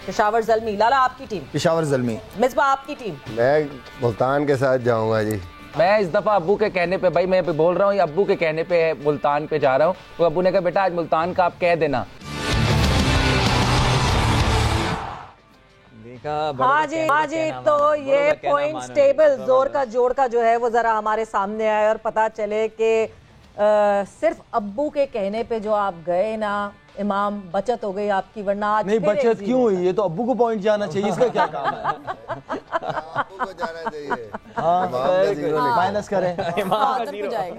पेशावर ज़ल्मी। लाला, आपकी टीम?
पेशावर ज़ल्मी।
मिसबा, आपकी टीम?
मैं मुल्तान के साथ जाऊंगा जी।
मैं इस दफा अब्बू के कहने पे, भाई मैं बोल रहा हूँ, अब्बू के कहने पे मुल्तान पे जा रहा हूँ। तो अब्बू ने कहा बेटा आज मुल्तान का आप कह देना।
हाँ जी, तो ये पॉइंट्स टेबल जोर का जोड़ का जो है वो जरा हमारे सामने आए और पता चले कि सिर्फ अब्बू के कहने पे जो आप गए ना इमाम, बचत हो गई आपकी, वरना आज
नहीं बचत क्यों हुई? ये तो अब्बू को पॉइंट जाना चाहिए, इसका क्या काम है?
अब्बू को जाना चाहिए।
हाँ, माइनस करें।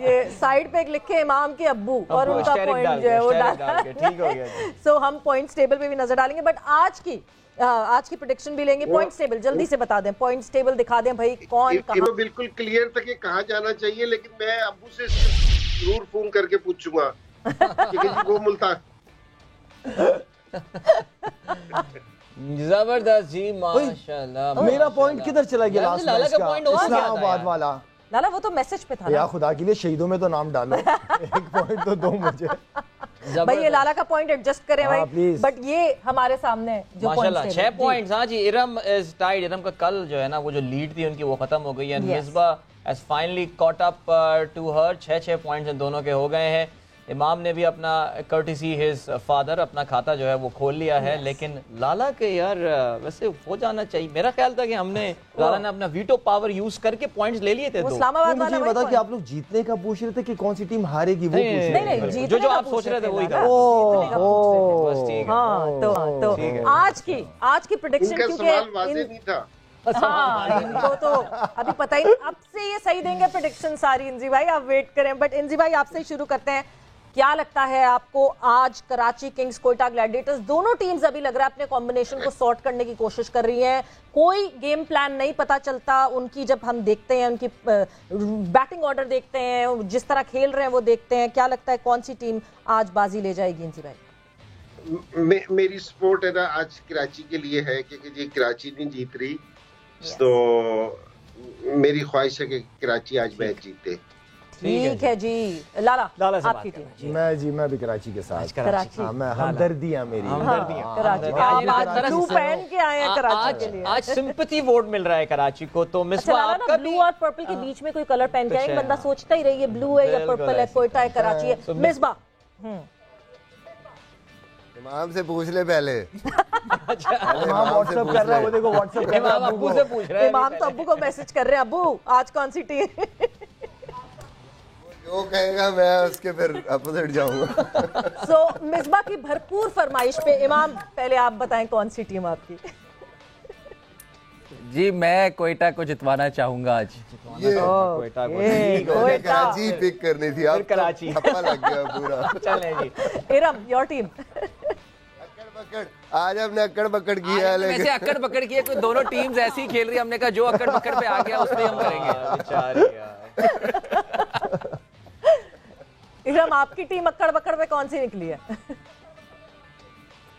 ये साइड पे एक लिखे इमाम के अब्बू और उनका पॉइंट जो है वो डाल, ठीक हो गया। सो हम पॉइंट्स टेबल पे भी नजर डालेंगे, बट आज की प्रेडिक्शन भी लेंगे। पॉइंट्स टेबल जल्दी से बता दें, पॉइंट्स टेबल दिखा दें भाई, कौन कहां।
बिल्कुल क्लियर था कि कहाँ जाना चाहिए, लेकिन मैं अब्बू से जरूर फोन करके पूछूंगा कि वो मुल्तान।
जबरदस्त जी, माशाल्लाह।
मेरा पॉइंट किधर चला गया?
लाला का पॉइंट
इस्लामाबाद वाला।
लाला वो तो मैसेज पे था
या खुदा के लिए शहीदों में तो नाम डालो। एक पॉइंट तो दो मुझे।
भाई ये लाला का पॉइंट एडजस्ट करें भाई, बट ये हमारे सामने जो
माशाल्लाह 6 पॉइंट्स। हाँ जी, इरम इज टाइड। इरम का कल जो है ना वो जो लीड थी उनकी वो खत्म हो गई है। Misbah has finally caught up to her. 6 points इन दोनों के हो गए हैं। इमाम ने भी अपना कर्टिसी हिज फादर अपना खाता जो है वो खोल लिया है। लेकिन लाला के यार वैसे हो जाना चाहिए। मेरा ख्याल था कि हमने लाला ने अपना वीटो पावर यूज करके पॉइंट्स ले लिए थे।
इस्लामाबाद
मुझे बता कि आप लोग जीतने का पूछ रहे थे कि कौन सी टीम हारेगी, वो पूछ रहे थे।
जो आप सोच रहे थे वही था।
तो आज की प्रेडिक्शन, क्योंकि हाँ इनको तो अभी पता ही नहीं, अब से ये सही देंगे प्रेडिक्शन सारी। इंजी भाई आप वेट करें, बट इंजी भाई आपसे शुरू करते हैं। क्या लगता है आपको आज कराची किंग्स, कोयटा ग्लैडिएटर्स, दोनों टीम्स अभी लग रहा है अपने कॉम्बिनेशन को सॉर्ट करने की कोशिश कर रही हैं, कोई गेम प्लान नहीं पता चलता उनकी, जब हम देखते हैं उनकी बैटिंग ऑर्डर देखते हैं, जिस तरह खेल रहे हैं वो देखते हैं, क्या लगता है कौन सी टीम आज बाजी ले जाएगी? इंजी भाई
मेरी सपोर्ट है ना आज कराची के लिए है, क्योंकि जी कराची नहीं जीत रही, तो मेरी ख्वाहिश है कि कराची आज मैच जीते।
ठीक है जी। लाला आपकी टीम?
मैं भी कराची के साथ।
कराची,
मैं हमदर्दियां मेरी।
कराची आज ब्लू पहन के आए हैं कराची के लिए।
आज सिंपैथी वोट मिल रहा है कराची को। तो मिसबा आपका
ब्लू और पर्पल के बीच में कोई कलर पहन के आए, बंदा सोचता ही रही है ब्लू है या पर्पल है, कोयटा है, कराची है। मिसबा
इमाम से पूछ ले पहले।
इमाम व्हाट्सएप कर रहा है, वो देखो व्हाट्सएप कर रहा है,
अब्बू से पूछ रहा है।
इमाम तो अब्बू को मैसेज कर रहे हैं, अब्बू आज कौन सी टीम?
जो कहेगा मैं उसके फिर अपोजिट जाऊंगा।
सो मिसबा की भरपूर फरमाइश पे इमाम पहले आप बताएं कौन सी टीम आपकी?
जी मैं कोयटा को जितवाना चाहूंगा आज।
कोयटा को
कराची पिक करनी थी, अब कराची थप्पा लग गया पूरा।
चले जी।
Iram your team?
आज हमने अक्कड़ बक्कड़ किया है,
लेकिन अक्कड़ बक्कड़ किया, कोई दोनों टीम्स ऐसी ही खेल रही है, हमने कहा जो अक्कड़ बक्कड़ पे आ गया उसमें हम करेंगे।
इरम आपकी टीम अक्कड़ बक्कड़ पे कौन सी निकली है?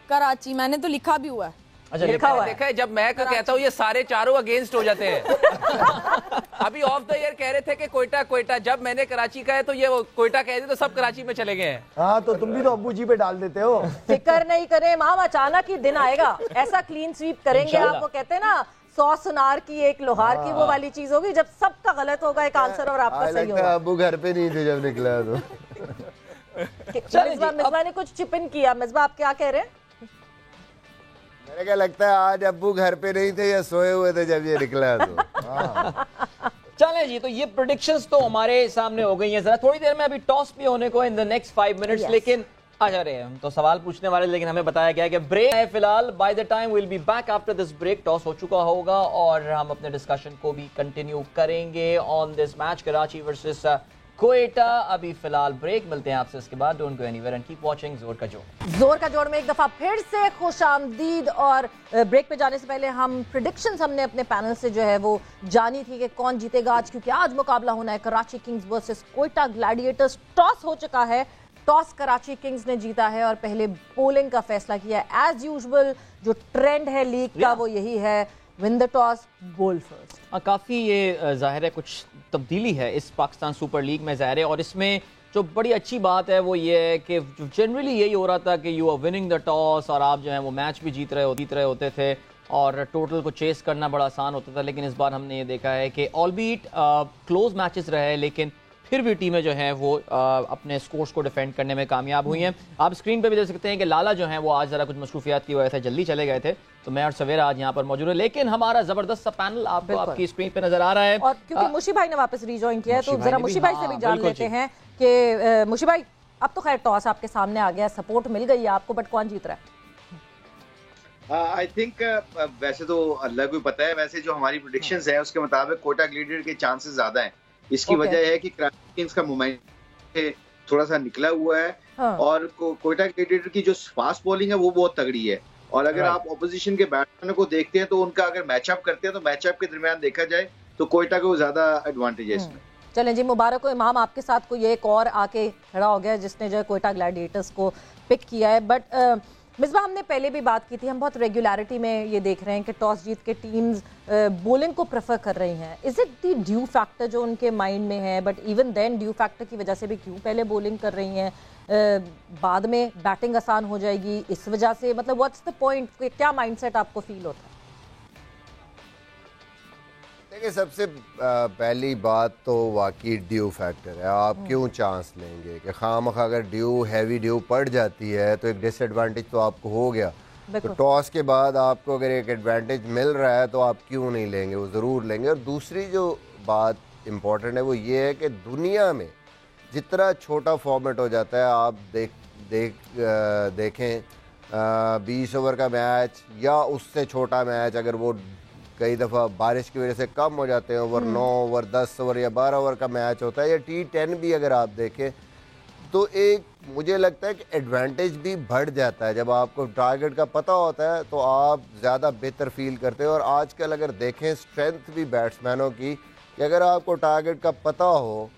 कराची, मैंने तो लिखा भी हुआ है।
अच्छा लिखा हुआ है। देखा है, जब मैं कहता हूँ ये सारे चारों अगेंस्ट हो जाते हैं। अभी ऑफ द ईयर कह रहे थे कि कोयटा कोयटा, जब मैंने कराची का है तो ये कोयटा कह दिया तो सब कराची में चले गए हैं।
हाँ तो तुम भी तो अब्बू जी पे डाल देते हो।
फिक्र नहीं करें माम, अचानक ही दिन आएगा, ऐसा क्लीन स्वीप करेंगे आप। वो कहते हैं ना 100 सुनार की एक लोहार की, वो वाली चीज होगी जब सबका गलत होगा एक आंसर और आपका सही होगा।
अब्बू घर पे नहीं थे जब निकला तो।
मिसबा ने कुछ चिपिन किया। मिसबा आप क्या कह रहे हैं?
मेरे क्या लगता है आज अब्बू घर पे नहीं थे या सोए हुए थे जब ये निकला तो।
चले जी, तो ये प्रेडिक्शंस तो हमारे सामने हो गई हैं। जरा थोड़ी देर में अभी टॉस भी होने को इन द नेक्स्ट 5 मिनट्स, लेकिन आ जा रहे हैं हम तो सवाल पूछने वाले, लेकिन हमें बताया गया है कि ब्रेक है फिलहाल। By the time will be back after this break, toss हो चुका होगा और हम अपने डिस्कशन को भी कंटिन्यू करेंगे on this match Karachi versus Quetta. अभी फिलहाल ब्रेक, मिलते हैं आपसे इसके बाद। Don't go anywhere and keep watching जोर का जोर।
जोर का जोर में एक दफा फिर से खुशामदीद। और ब्रेक पे जाने से पहले हम प्रेडिक्शंस हमने अपने पैनल से जो है वो जानी थी कि कौन जीतेगा आज, क्योंकि आज मुकाबला होना है Karachi Kings versus Quetta Gladiators. Toss हो चुका है, टॉस कराची किंग्स ने जीता है और पहले बॉलिंग का फैसला किया है। एज यूजुअल जो ट्रेंड है लीग का वो यही है, विन द टॉस बोल फर्स्ट।
काफ़ी ये ज़ाहिर है कुछ तब्दीली है इस पाकिस्तान सुपर लीग में ज़ाहिर है, और इसमें जो बड़ी अच्छी बात है वो ये है कि जनरली यही हो रहा था कि you are winning the toss और आप जो है वो मैच भी जीत रहे होते थे और टोटल को चेस करना बड़ा आसान होता था। लेकिन इस बार हमने ये देखा है कि ऑलबीट क्लोज मैचेस रहे, लेकिन फिर भी टीमें जो हैं वो अपने स्कोर्स को डिफेंड करने में कामयाब हुई हैं। आप स्क्रीन पे भी देख सकते हैं कि लाला जो हैं वो आज ज़रा कुछ मसरूफियात की वजह से जल्दी चले गए थे, तो मैं और सवेरा आज यहाँ पर मौजूद है। लेकिन हमारा जबरदस्त सा पैनल आपको आपकी स्क्रीन पे नजर आ रहा है।
और क्योंकि मुशी भाई ने वापस रिजॉइन किया है तो जरा मुशी भाई से भी जान लेते हैं कि मुशी भाई अब तो खैर टॉस आपके सामने आ गया, सपोर्ट मिल गई है आपको, बट कौन जीत रहा है?
आई थिंक वैसे तो अल्लाह को पता है, वैसे जो हमारी प्रेडिक्शंस है उसके मुताबिक कोटा ग्लैडिएटर के चांसेस ज्यादा हैं। इसकी वजह है कि कराची किंग्स का मोमेंटम थोड़ा सा निकला हुआ है और कोयटा ग्लैडिएटर की जो फास्ट बॉलिंग है वो बहुत तगड़ी है। और अगर आप ऑपोजिशन के बैट्समैनों को देखते हैं तो उनका अगर मैचअप करते हैं तो मैचअप के दरमियान देखा जाए तो कोयटा को ज्यादा एडवांटेज है इसमें।
चलें जी, मुबारक हो इमाम, आपके साथ कोई एक और आके खड़ा हो गया जिसने जो है कोयटा ग्लैडिएटर्स को पिक किया है। बट मिसबा हमने पहले भी बात की थी, हम बहुत रेगुलरिटी में ये देख रहे हैं कि टॉस जीत के टीम्स बॉलिंग को प्रेफर कर रही हैं। Is it the due factor जो उनके माइंड में है? But even then due factor की वजह से भी क्यों पहले बॉलिंग कर रही हैं? बाद में बैटिंग आसान हो जाएगी इस वजह से, मतलब व्हाट्स द पॉइंट, क्या माइंडसेट आपको फील होता है?
देखिए, सबसे पहली बात तो वाकई ड्यू फैक्टर है। आप क्यों चांस लेंगे कि खामखा अगर हैवी ड्यू पड़ जाती है तो एक डिसएडवांटेज तो आपको हो गया। तो टॉस के बाद आपको अगर एक एडवांटेज मिल रहा है तो आप क्यों नहीं लेंगे, वो ज़रूर लेंगे। और दूसरी जो बात इम्पोर्टेंट है वो ये है कि दुनिया में जितना छोटा फॉर्मेट हो जाता है, आप देखें 20 ओवर का मैच या उससे छोटा मैच, अगर वो कई दफ़ा बारिश की वजह से कम हो जाते हैं, ओवर 9 ओवर 10 ओवर या 12 ओवर का मैच होता है, या T10 भी अगर आप देखें तो एक मुझे लगता है कि एडवांटेज भी बढ़ जाता है। जब आपको टारगेट का पता होता है तो आप ज़्यादा बेहतर फील करते हैं। और आजकल अगर देखें स्ट्रेंथ भी बैट्समैनों की, कि अगर आपको टारगेट का पता हो,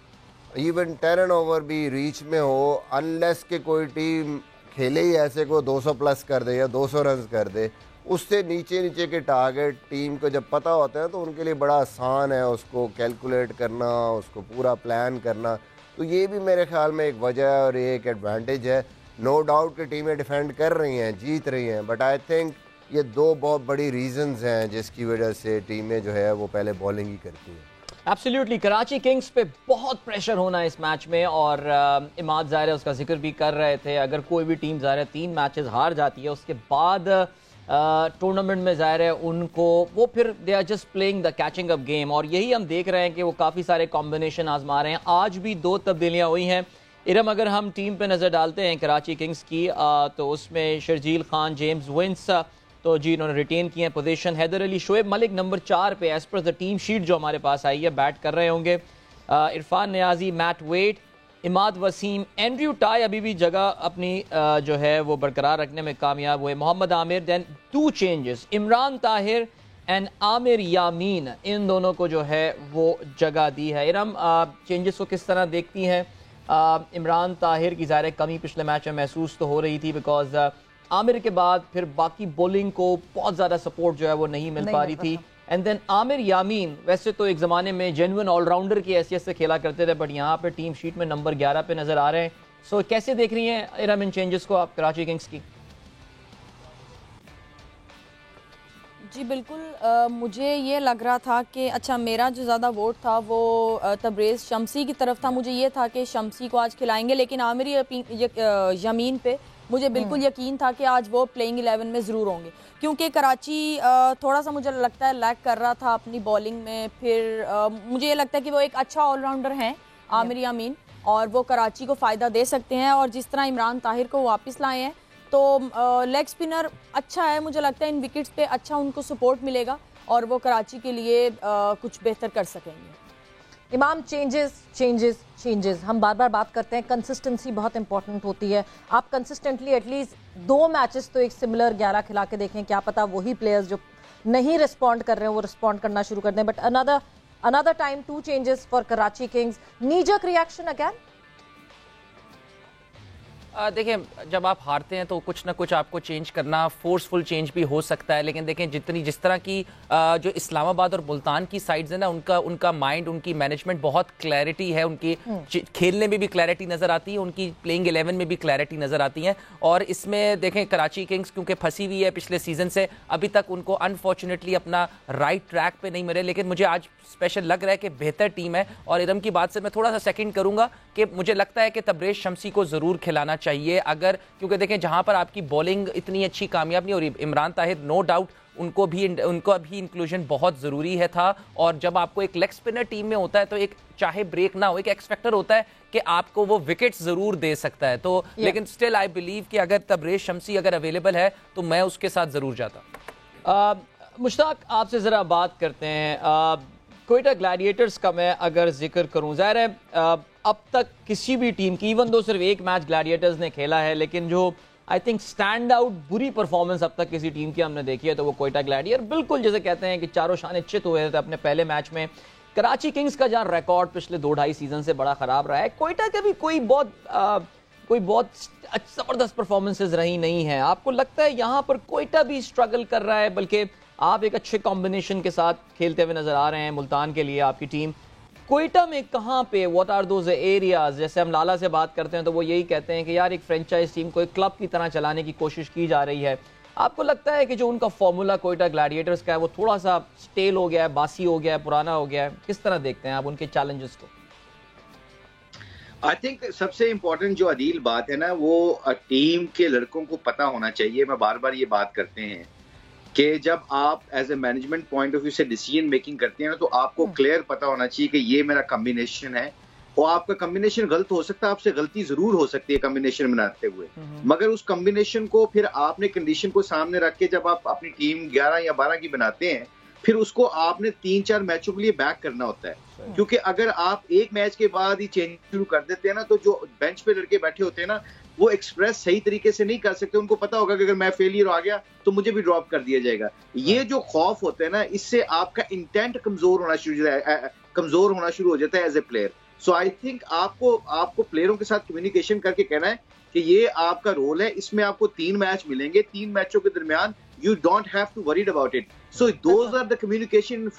इवन 10 ओवर भी रीच में हो, अनलेस के कोई टीम खेले ही ऐसे को 200 प्लस कर दे या 200 रन कर दे, उससे नीचे के टारगेट टीम को जब पता होता है तो उनके लिए बड़ा आसान है उसको कैलकुलेट करना, उसको पूरा प्लान करना। तो ये भी मेरे ख्याल में एक वजह है और ये एक एडवांटेज है। नो डाउट कि टीमें डिफेंड कर रही हैं, जीत रही हैं, बट आई थिंक ये दो बहुत बड़ी रीजंस हैं जिसकी वजह से टीमें जो है वो पहले बॉलिंग ही करती हैं।
एब्सोल्युटली, कराची किंग्स पे बहुत प्रेशर होना है इस मैच में, और इमाद ज़ाहिर है उसका जिक्र भी कर रहे थे। अगर कोई भी टीम ज़ाहिर है 3 मैचेस हार जाती है उसके बाद टूर्नामेंट में ज़ाहिर है उनको वो फिर they are just playing the catching up game, और यही हम देख रहे हैं कि वो काफ़ी सारे कॉम्बिनेशन आजमा रहे हैं। आज भी 2 तब्दीलियाँ हुई हैं। इरम, अगर हम टीम पे नज़र डालते हैं कराची किंग्स की तो उसमें शर्जील खान, जेम्स विंस तो जी इन्होंने रिटेन किए हैं पोजीशन। हैदर अली, शोएब मलिक नंबर 4 पे as per the team sheet जो हमारे पास आई है बैट कर रहे होंगे। Irfan Niazi, Matt Wade, Imad Wasim, Andrew Tye अभी भी जगह अपनी जो है वो बरकरार रखने में कामयाब हुए। Mohammad Amir, then 2 changes, Imran Tahir and Amir Yamin, इन दोनों को जो है वो जगह दी है। इरम, चेंजेस को किस तरह देखती हैं? इमरान ताहिर की ज़ाहिर कमी पिछले मैच में महसूस तो हो रही थी, बिकॉज आमिर के बाद फिर बाकी बॉलिंग को बहुत ज़्यादा सपोर्ट जो है वो नहीं मिल पा रही थी। एंड देन आमिर यामीन वैसे तो एक ज़माने में जेन्युइन ऑलराउंडर की हैसियत से खेला करते थे, बट यहाँ पे टीम शीट में नंबर 11 पे नज़र आ रहे हैं। सो कैसे देख रही हैं इरम इन चेंजेस को आप कराची किंग्स की?
जी बिल्कुल, मुझे ये लग रहा था कि अच्छा, मेरा जो ज़्यादा वोट था वो तबरेज़ शम्सी की तरफ था। मुझे ये था कि शम्सी को आज खिलाएंगे, लेकिन आमिर यमीन पे मुझे बिल्कुल यकीन था कि आज वो प्लेइंग 11 में ज़रूर होंगे, क्योंकि कराची थोड़ा सा मुझे लगता है लैक कर रहा था अपनी बॉलिंग में। फिर मुझे ये लगता है कि वो एक अच्छा ऑलराउंडर हैं आमिर यामीन, और वो कराची को फ़ायदा दे सकते हैं। और जिस तरह इमरान ताहिर को वापस लाए हैं तो लेग स्पिनर अच्छा है, मुझे लगता है इन विकेट्स पे अच्छा उनको सपोर्ट मिलेगा और वो कराची के लिए कुछ बेहतर कर सकेंगे।
इमाम, चेंजेस हम बार बार बात करते हैं, कंसिस्टेंसी बहुत इंपॉर्टेंट होती है। आप कंसिस्टेंटली एटलीस्ट 2 मैचेस तो एक सिमिलर 11 खिला के देखें, क्या पता वही प्लेयर्स जो नहीं रिस्पॉन्ड कर रहे हैं वो रिस्पॉन्ड करना शुरू कर दें। But another time 2 changes for Karachi kings. Knee-jerk reaction again?
देखिए, जब आप हारते हैं तो कुछ ना कुछ आपको चेंज करना, फोर्सफुल चेंज भी हो सकता है, लेकिन देखें जिस तरह की जो इस्लामाबाद और मुल्तान की साइड्स है ना, उनका माइंड, उनकी मैनेजमेंट बहुत क्लैरिटी है, उनकी खेलने में भी क्लैरिटी नज़र आती है, उनकी प्लेइंग 11 में भी क्लैरिटी नज़र आती है। और इसमें देखें कराची किंग्स क्योंकि फंसी हुई है पिछले सीजन से, अभी तक उनको अनफॉर्चुनेटली अपना राइट ट्रैक पे नहीं मिले, लेकिन मुझे आज स्पेशल लग रहा है कि बेहतर टीम है। और इरम की बात से मैं थोड़ा सा सेकंड करूंगा कि मुझे लगता है कि तबरेज़ शम्सी को ज़रूर खिलाना चाहिए, अगर क्योंकि देखें जहां पर आपकी बॉलिंग इतनी अच्छी कामयाब नहीं हो रही। इमरान ताहिर नो डाउट उनको भी इंक्लूजन बहुत ज़रूरी है था। और जब आपको एक लेग स्पिनर टीम में होता है तो एक चाहे ब्रेक ना हो, एक एक्स फैक्टर होता है कि आपको वो विकेट्स ज़रूर दे सकता है। तो लेकिन स्टिल आई बिलीव कि अगर तबरेज़ शम्सी अगर अवेलेबल है तो मैं उसके साथ ज़रूर जाता।
मुश्ताक, आपसे ज़रा बात करते हैं। कोयटा ग्लैडिएटर्स का मैं अगर जिक्र करूं, ज़ाहिर है अब तक किसी भी टीम की, इवन दो सिर्फ एक मैच ग्लैडिएटर्स ने खेला है, लेकिन जो आई थिंक स्टैंड आउट बुरी परफॉर्मेंस अब तक किसी टीम की हमने देखी है तो वो कोयटा ग्लैडिएटर, बिल्कुल जैसे कहते हैं कि चारों शाने चित हुए थे अपने पहले मैच में। कराची किंग्स का जहाँ रिकॉर्ड पिछले 2-2.5 सीजन से बड़ा ख़राब रहा है, कोयटा के भी कोई बहुत ज़बरदस्त परफॉर्मेंसेज रही नहीं है। आपको लगता है यहाँ पर कोयटा भी स्ट्रगल कर रहा है, बल्कि आप एक अच्छे कॉम्बिनेशन के साथ खेलते हुए नजर आ रहे हैं मुल्तान के लिए आपकी टीम। कोयटा में कहाँ पे, व्हाट आर दोज एरियाज? जैसे हम लाला से बात करते हैं तो वो यही कहते हैं कि यार एक फ्रेंचाइज टीम को एक क्लब की तरह चलाने की कोशिश की जा रही है। आपको लगता है कि जो उनका फॉर्मूला कोयटा ग्लैडिएटर्स का है वो थोड़ा सा स्टेल हो गया है, बासी हो गया है, पुराना हो गया है? किस तरह देखते हैं आप उनके चैलेंजेस को?
आई थिंक सबसे इंपॉर्टेंट जो अदील बात है ना, वो टीम के लड़कों को पता होना चाहिए। मैं बार बार ये बात करते हैं कि जब आप as a management point of view से डिसीजन मेकिंग करते हैं ना, तो आपको क्लियर पता होना चाहिए कि ये मेरा कॉम्बिनेशन है, और आपका कॉम्बिनेशन गलत हो सकता है, आपसे गलती जरूर हो सकती है कॉम्बिनेशन बनाते हुए, मगर उस कॉम्बिनेशन को फिर आपने कंडीशन को सामने रख के जब आप अपनी टीम 11 या 12 की बनाते हैं, फिर उसको आपने 3-4 मैचों के लिए बैक करना होता है। क्योंकि अगर आप एक मैच के बाद ही चेंज शुरू कर देते हैं ना, तो जो बेंच पे लड़के बैठे होते हैं ना, वो एक्सप्रेस सही तरीके से नहीं कर सकते। उनको पता होगा कि अगर मैं फेलियर आ गया तो मुझे भी ड्रॉप कर दिया जाएगा। ये जो खौफ होता है ना, इससे आपका इंटेंट कमजोर होना शुरू हो जाता है as a player. So I think आपको प्लेयरों के साथ कम्युनिकेशन करके कहना है कि ये आपका रोल है, इसमें आपको 3 मैच मिलेंगे, 3 मैचों के दरमियान you don't have to worried about it. So those are the communication in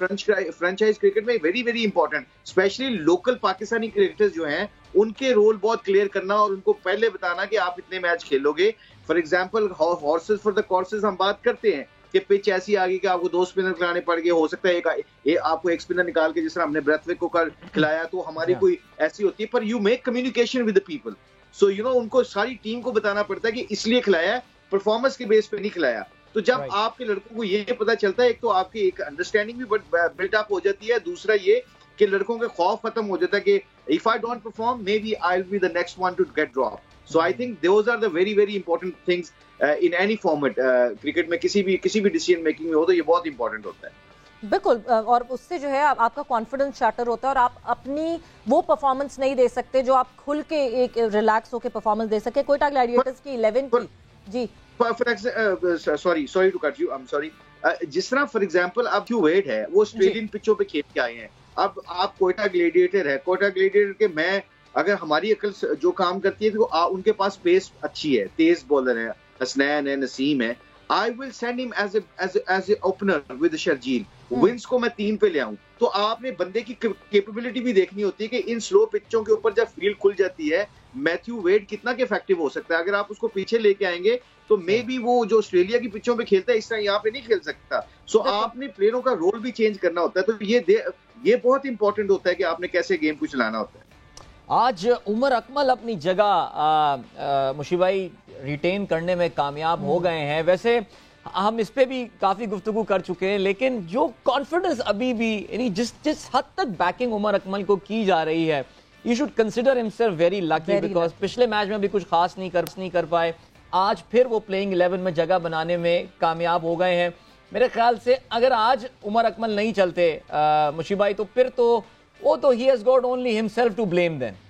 franchise cricket में very very important, especially local Pakistani cricketers जो हैं उनके रोल बहुत क्लियर करना और उनको पहले बताना कि आप इतने मैच खेलोगे। For example horses for the courses हम बात करते हैं कि पिच ऐसी आ गई कि आपको 2 स्पिनर खिलाने पड़ गए, हो सकता है आपको एक स्पिनर निकाल के, जिस तरह हमने ब्रेथवेट को खिलाया, तो हमारी कोई ऐसी होती है, पर you make communication with the people. So you know उनको सारी टीम को बताना पड़ता है कि इसलिए खिलाया, परफॉर्मेंस के बेस पे नहीं खिलाया। तो जब आपके लड़कों को ये पता चलता है, एक तो आपकी एक अंडरस्टैंडिंग भी बिल्ट अप हो जाती है, दूसरा ये कि लड़कों के खौफ खत्म हो जाता है कि if I don't perform maybe I will be the next one to get drop. So I think those are the very very important things in any format. Cricket में किसी भी डिसीजन मेकिंग में हो तो ये बहुत important होता है।
बिल्कुल, और उससे जो है आपका कॉन्फिडेंस शैटर होता है और आप अपनी वो परफॉर्मेंस नहीं दे सकते जो आप खुल के एक रिलैक्स होकर परफॉर्मेंस दे सके। कोयटा ग्लैडिएटर्स की 11 की जी
sorry to cut you, I am sorry. जिस तरह फॉर एग्जांपल अब जो वेट है वो ऑस्ट्रेलियन पिचों पे खेल के आए हैं, अब आप कोयटा ग्लैडिएटर है, कोयटा ग्लैडिएटर के मैं अगर हमारी अकल जो काम करती है तो उनके पास पेस अच्छी है, तेज बॉलर है, हसनैन है, नसीम है, I will send him as a opener with Sharjeel. Vince को मैं 3 पे ले आऊं, तो आपने बंदे की कैपेबिलिटी भी देखनी होती है कि इन स्लो पिचों के ऊपर जब फील्ड खुल जाती है, मैथ्यू वेड कितना के इफेक्टिव हो सकता है। अगर आप उसको पीछे लेके आएंगे तो मे बी वो जो ऑस्ट्रेलिया की पिचों पे खेलता है इस तरह यहाँ पे नहीं खेल सकता। सो आपने प्लेयरों का रोल भी चेंज करना होता है। तो ये बहुत इंपॉर्टेंट होता है कि आपने कैसे गेम को चलाना होता है।
आज उमर अकमल अपनी जगह मुशी भाई रिटेन करने में कामयाब हो गए हैं। वैसे हम इस पे भी काफी गुफ्तगू कर चुके हैं, लेकिन जो कॉन्फिडेंस अभी भी, यानी जिस हद तक बैकिंग उमर अकमल को की जा रही है, you should consider himself very lucky, because पिछले मैच में भी कुछ खास नहीं कर पाए, आज फिर वो प्लेइंग 11 में जगह बनाने में कामयाब हो गए हैं। मेरे ख्याल से अगर आज उमर अकमल नहीं चलते मुशी भाई, तो फिर तो वो तो he has got only himself to blame then.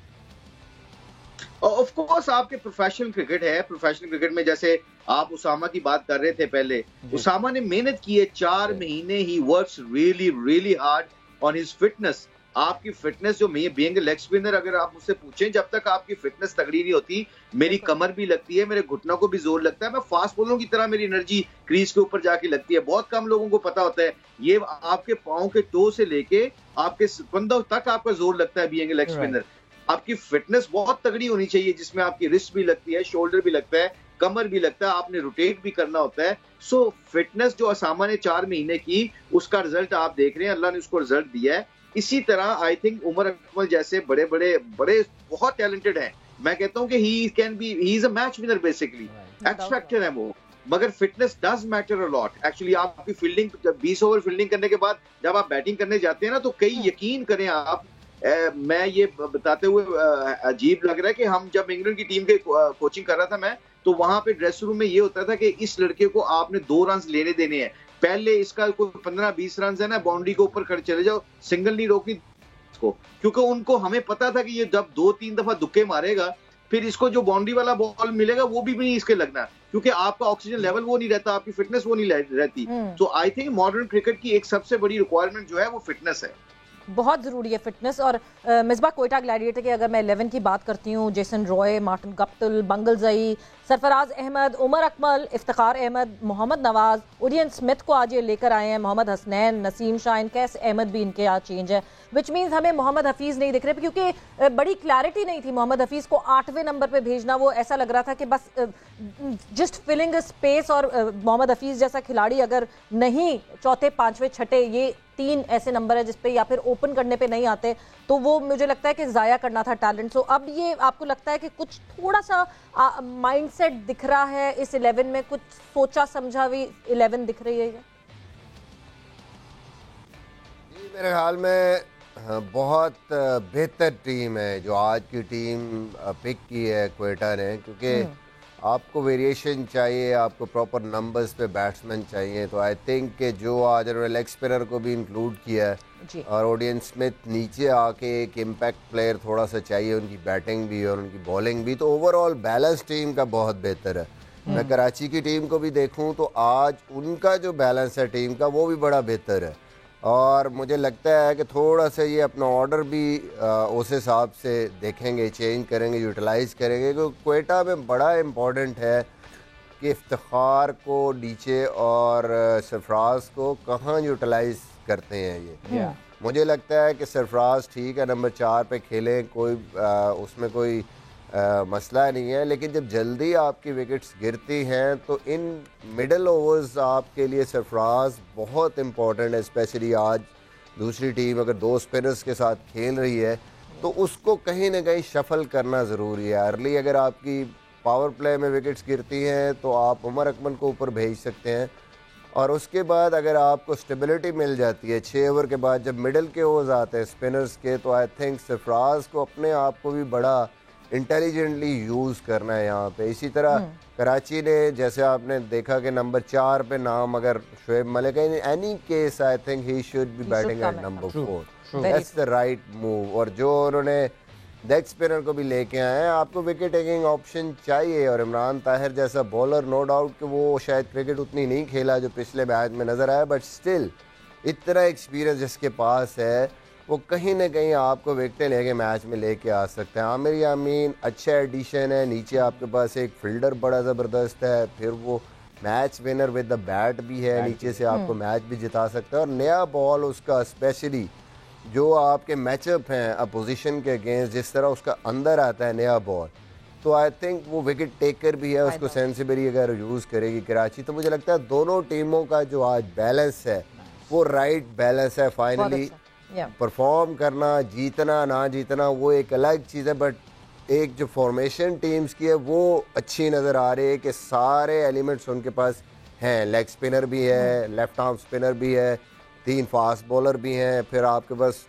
Of course आपके प्रोफेशनल क्रिकेट है, प्रोफेशनल क्रिकेट में जैसे आप उसामा की बात कर रहे थे पहले, उसामा ने मेहनत की है 4 महीने, he works really really hard on his fitness. आपकी फिटनेस जो बीइंग लेग स्पिनर, अगर आप मुझसे पूछें, जब तक आपकी फिटनेस तगड़ी नहीं होती, मेरी कमर भी लगती है, मेरे घुटनों को भी जोर लगता है, मैं फास्ट बॉलरों की तरह मेरी एनर्जी क्रीज के ऊपर जाके लगती है। बहुत कम लोगों को पता होता है ये आपके पाँव के टो से लेके आपके कंधों तक आपका जोर लगता है बीइंग लेग स्पिनर। आपकी फिटनेस बहुत तगड़ी होनी चाहिए, जिसमें आपकी रिस्ट भी लगती है, शोल्डर भी लगता है, कमर भी लगता है, आपने रोटेट भी करना होता है। सो फिटनेस जो असामा ने 4 महीने की, उसका रिजल्ट आप देख रहे हैं, अल्लाह ने उसको रिजल्ट दिया है। इसी तरह आई थिंक उमर अकमल जैसे बड़े बहुत टैलेंटेड हैं, मैं कहता हूं कि he is a match winner basically, x factor है वो, मगर fitness does matter a lot. Actually आपकी फील्डिंग, 20 ओवर फील्डिंग करने के बाद जब आप बैटिंग करने जाते हैं ना, तो कई यकीन करें आप, मैं ये बताते हुए अजीब लग रहा है कि हम जब इंग्लैंड की टीम के कोचिंग कर रहा था मैं, तो वहां पे ड्रेसिंग रूम में ये होता था कि इस लड़के को आपने 2 रन लेने देने हैं, पहले इसका कोई 15-20 रन है ना, बाउंड्री के ऊपर खड़े चले जाओ, सिंगल नहीं रोकनी इसको, क्योंकि उनको हमें पता था कि ये जब 2-3 दफा दुक्के मारेगा, फिर इसको जो बाउंड्री वाला बॉल मिलेगा वो भी नहीं इसके लगना, क्योंकि आपका ऑक्सीजन लेवल वो नहीं रहता, आपकी फिटनेस वो नहीं रहती। तो आई थिंक मॉडर्न क्रिकेट की एक सबसे बड़ी रिक्वायरमेंट जो है वो फिटनेस है,
बहुत ज़रूरी है फिटनेस। और मिसबा कोयटा ग्लैडिएटर की अगर मैं 11 की बात करती हूँ, जेसन रॉय, मार्टिन गप्टिल, बंगल जई, सरफराज अहमद, उमर अकमल, इफ्तिखार अहमद, मोहम्मद नवाज, ओरियन स्मिथ को आज ये लेकर आए हैं, मोहम्मद हसनैन, नसीम शाइन, कैस अहमद भी इनके यहाँ चेंज है, विच मीन्स हमें मोहम्मद हफीज़ नहीं दिख रहे, क्योंकि बड़ी क्लैरिटी नहीं थी मोहम्मद हफीज़ को 8वें नंबर पे भेजना। वो ऐसा लग रहा था कि बस जस्ट फिलिंग स्पेस, और मोहम्मद हफीज़ जैसा खिलाड़ी अगर नहीं 4, 5, 6 ये 3 ऐसे नंबर है जिस पे, या फिर ओपन करने पे नहीं आते, तो वो मुझे लगता है कि ज़ाया करना था टैलेंट। सो अब ये आपको लगता है कि कुछ थोड़ा सा माइंडसेट दिख रहा है इस 11 में, कुछ सोचा समझा हुई 11 दिख रही है ये?
मेरे ख्याल में बहुत बेहतर टीम है जो आज की टीम पिक की है क्वेटा ने, क्योंकि आपको वेरिएशन चाहिए, आपको प्रॉपर नंबर्स पे बैट्समैन चाहिए। तो आई थिंक कि जो आज उन्होंने लेग स्पिनर को भी इंक्लूड किया है, और ओडियन स्मिथ नीचे आके एक इम्पैक्ट प्लेयर थोड़ा सा चाहिए, उनकी बैटिंग भी और उनकी बॉलिंग भी, तो ओवरऑल बैलेंस टीम का बहुत बेहतर है। मैं कराची की टीम को भी देखूं तो आज उनका जो बैलेंस है टीम का वो भी बड़ा बेहतर है, और मुझे लगता है कि थोड़ा सा ये अपना ऑर्डर भी उस हिसाब से देखेंगे, चेंज करेंगे, यूटिलाइज़ करेंगे, क्योंकि क्वेटा में बड़ा इम्पोर्टेंट है कि इफ्तिखार को नीचे और सरफराज को कहाँ यूटिलाइज़ करते हैं ये। मुझे लगता है कि सरफराज ठीक है नंबर 4 पे खेलें, कोई उसमें कोई मसला नहीं है, लेकिन जब जल्दी आपकी विकेट्स गिरती हैं तो इन मिडल ओवर्स आपके लिए सरफराज बहुत इम्पोर्टेंट है। स्पेशली आज दूसरी टीम अगर 2 स्पिनर्स के साथ खेल रही है तो उसको कहीं ना कहीं शफल करना ज़रूरी है। अर्ली अगर आपकी पावर प्ले में विकेट्स गिरती हैं तो आप उमर अकमल को ऊपर भेज सकते हैं, और उसके बाद अगर आपको स्टेबिलिटी मिल जाती है 6 ओवर के बाद, जब मिडल के ओवर्स आते हैं स्पिनर्स के, तो आई थिंक सरफराज को अपने आप को भी बड़ा इंटेलिजेंटली यूज़ करना है यहाँ पे। इसी तरह कराची ने, जैसे आपने देखा कि नंबर 4 पे नाम अगर शोएब मलिक है, in any case I think he should be batting at number 4, that's the right move. और जो उन्होंने लेग स्पिनर को भी लेके आए हैं, आपको विकेट टेकिंग ऑप्शन चाहिए, और इमरान ताहिर जैसा बॉलर, नो डाउट कि वो शायद क्रिकेट उतनी नहीं खेला जो पिछले मैच में नज़र आया, बट स्टिल इतना एक्सपीरियंस जिसके पास है वो कहीं ना कहीं आपको विकेटें लेके मैच में लेके आ सकते हैं। आमिर यामीन अच्छा एडिशन है, नीचे आपके पास एक फील्डर बड़ा ज़बरदस्त है, फिर वो match winner with the bat भी है, नीचे से आपको मैच भी जिता सकता है, और नया बॉल उसका स्पेशली जो आपके मैचअप हैं अपोजिशन के अगेंस्ट, जिस तरह उसका अंदर आता है नया बॉल, तो आई थिंक वो विकेट टेकर भी है, उसको सेंसिबली अगर यूज़ करेगी कराची, तो मुझे लगता है दोनों टीमों का जो आज बैलेंस है वो राइट बैलेंस है। फाइनली परफॉर्म करना, जीतना ना जीतना वो एक अलग चीज़ है, बट एक जो फॉर्मेशन टीम्स की है वो अच्छी नज़र आ रही है कि सारे एलिमेंट्स उनके पास हैं, लेग स्पिनर भी है, लेफ्ट आर्म स्पिनर भी है, 3 फास्ट बॉलर भी हैं, फिर आपके पास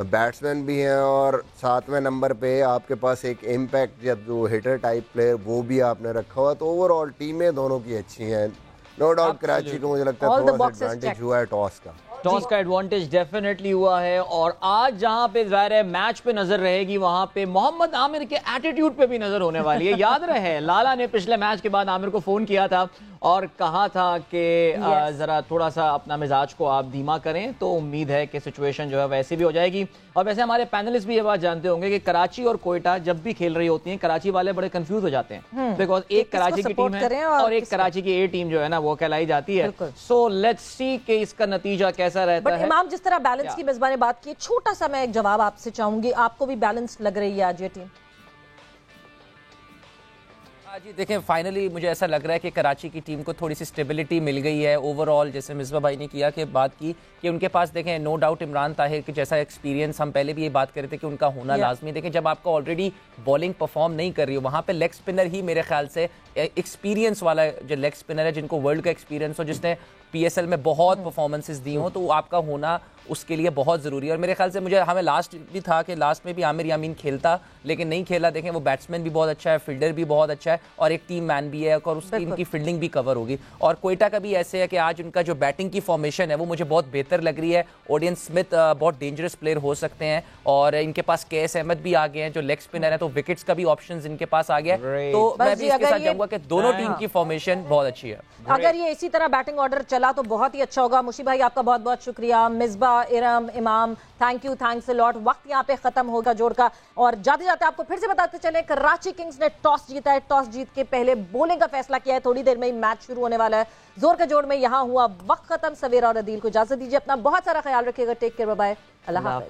बैट्समैन भी हैं, और 7वें नंबर पे आपके पास एक इम्पैक्ट या जो हिटर टाइप प्लेयर वो भी आपने रखा हुआ। तो ओवरऑल टीमें दोनों की अच्छी हैं, नो डाउट। कराची को मुझे लगता है थोड़ा सा एडवांटेज हुआ है टॉस का।
टॉस का एडवांटेज डेफिनेटली हुआ है और आज जहां पे जाहिर है मैच पे नजर रहेगी वहां पे मोहम्मद आमिर के एटीट्यूड पे भी नजर होने वाली है। याद रहे लाला ने पिछले मैच के बाद आमिर को फोन किया था और कहा था कि जरा थोड़ा सा अपना मिजाज को आप धीमा करें, तो उम्मीद है कि सिचुएशन जो है वैसे भी हो जाएगी। और वैसे हमारे पैनलिस्ट भी ये बात जानते होंगे कि कराची और कोयटा जब भी खेल रही होती हैं कराची वाले बड़े कंफ्यूज हो जाते हैं, बिकॉज एक कराची की टीम है और एक कराची की ए टीम जो है ना वो कहलाई जाती है। सो लेट्स सी कि इसका नतीजा कैसा रहता है।
इमाम, जिस तरह बैलेंस की मेजबान ने बात की, छोटा सा मैं एक जवाब आपसे चाहूंगी, आपको भी बैलेंस लग रही है आज ये टीम?
जी देखें, फाइनली मुझे ऐसा लग रहा है कि कराची की टीम को थोड़ी सी स्टेबिलिटी मिल गई है ओवरऑल। जैसे मिसबा भाई ने किया कि बात की कि उनके पास देखें नो डाउट इमरान ताहिर की जैसा एक्सपीरियंस, हम पहले भी ये बात कर रहे थे कि उनका होना लाजमी। देखें जब आपका ऑलरेडी बॉलिंग परफॉर्म नहीं कर रही हो, वहाँ पे लेग स्पिनर ही मेरे ख्याल से एक्सपीरियंस वाला जो लेग स्पिनर है, जिनको वर्ल्ड का एक्सपीरियंस हो, जिसने PSL में बहुत परफॉर्मेंसेस दी हो, तो आपका होना उसके लिए बहुत ज़रूरी है। और मेरे ख्याल से हमें लास्ट भी था कि लास्ट में भी आमिर यामीन खेलता, लेकिन नहीं खेला। देखें वो बैट्समैन भी बहुत अच्छा है, फील्डर भी बहुत अच्छा है और एक टीम मैन भी है और उस टीम की फील्डिंग भी कवर होगी। और कोयटा का भी ऐसे है कि आज उनका जो बैटिंग की फॉर्मेशन है वो मुझे बहुत बेहतर लग रही है। ओडियन स्मिथ बहुत डेंजरस प्लेयर हो सकते हैं और इनके पास KS अहमद भी आ गए हैं जो लेग स्पिनर है, तो विकेट्स का भी ऑप्शन इनके पास आ गया है। तो मैं भी इसके साथ जाऊंगा कि दोनों टीम की फॉर्मेशन बहुत अच्छी है।
अगर ये इसी तरह बैटिंग ऑर्डर चला तो बहुत ही अच्छा होगा। मुशी भाई आपका बहुत बहुत शुक्रिया, मिसबा, इरम, इमाम, thank you, thanks a lot. वक्त यहाँ पे खत्म होगा जोड़ का, और जाते जाते आपको फिर से बताते चले कराची किंग्स ने टॉस जीता है। टॉस जीत के पहले बॉलिंग का फैसला किया है। थोड़ी देर में ही मैच शुरू होने वाला है। जोर का जोड़ में यहाँ हुआ वक्त खत्म। सवेरा और अदील को इजाजत दीजिए, अपना बहुत सारा ख्याल रखिएगा। टेक केयर, बाय बाय, अल्लाह हाफ़िज़।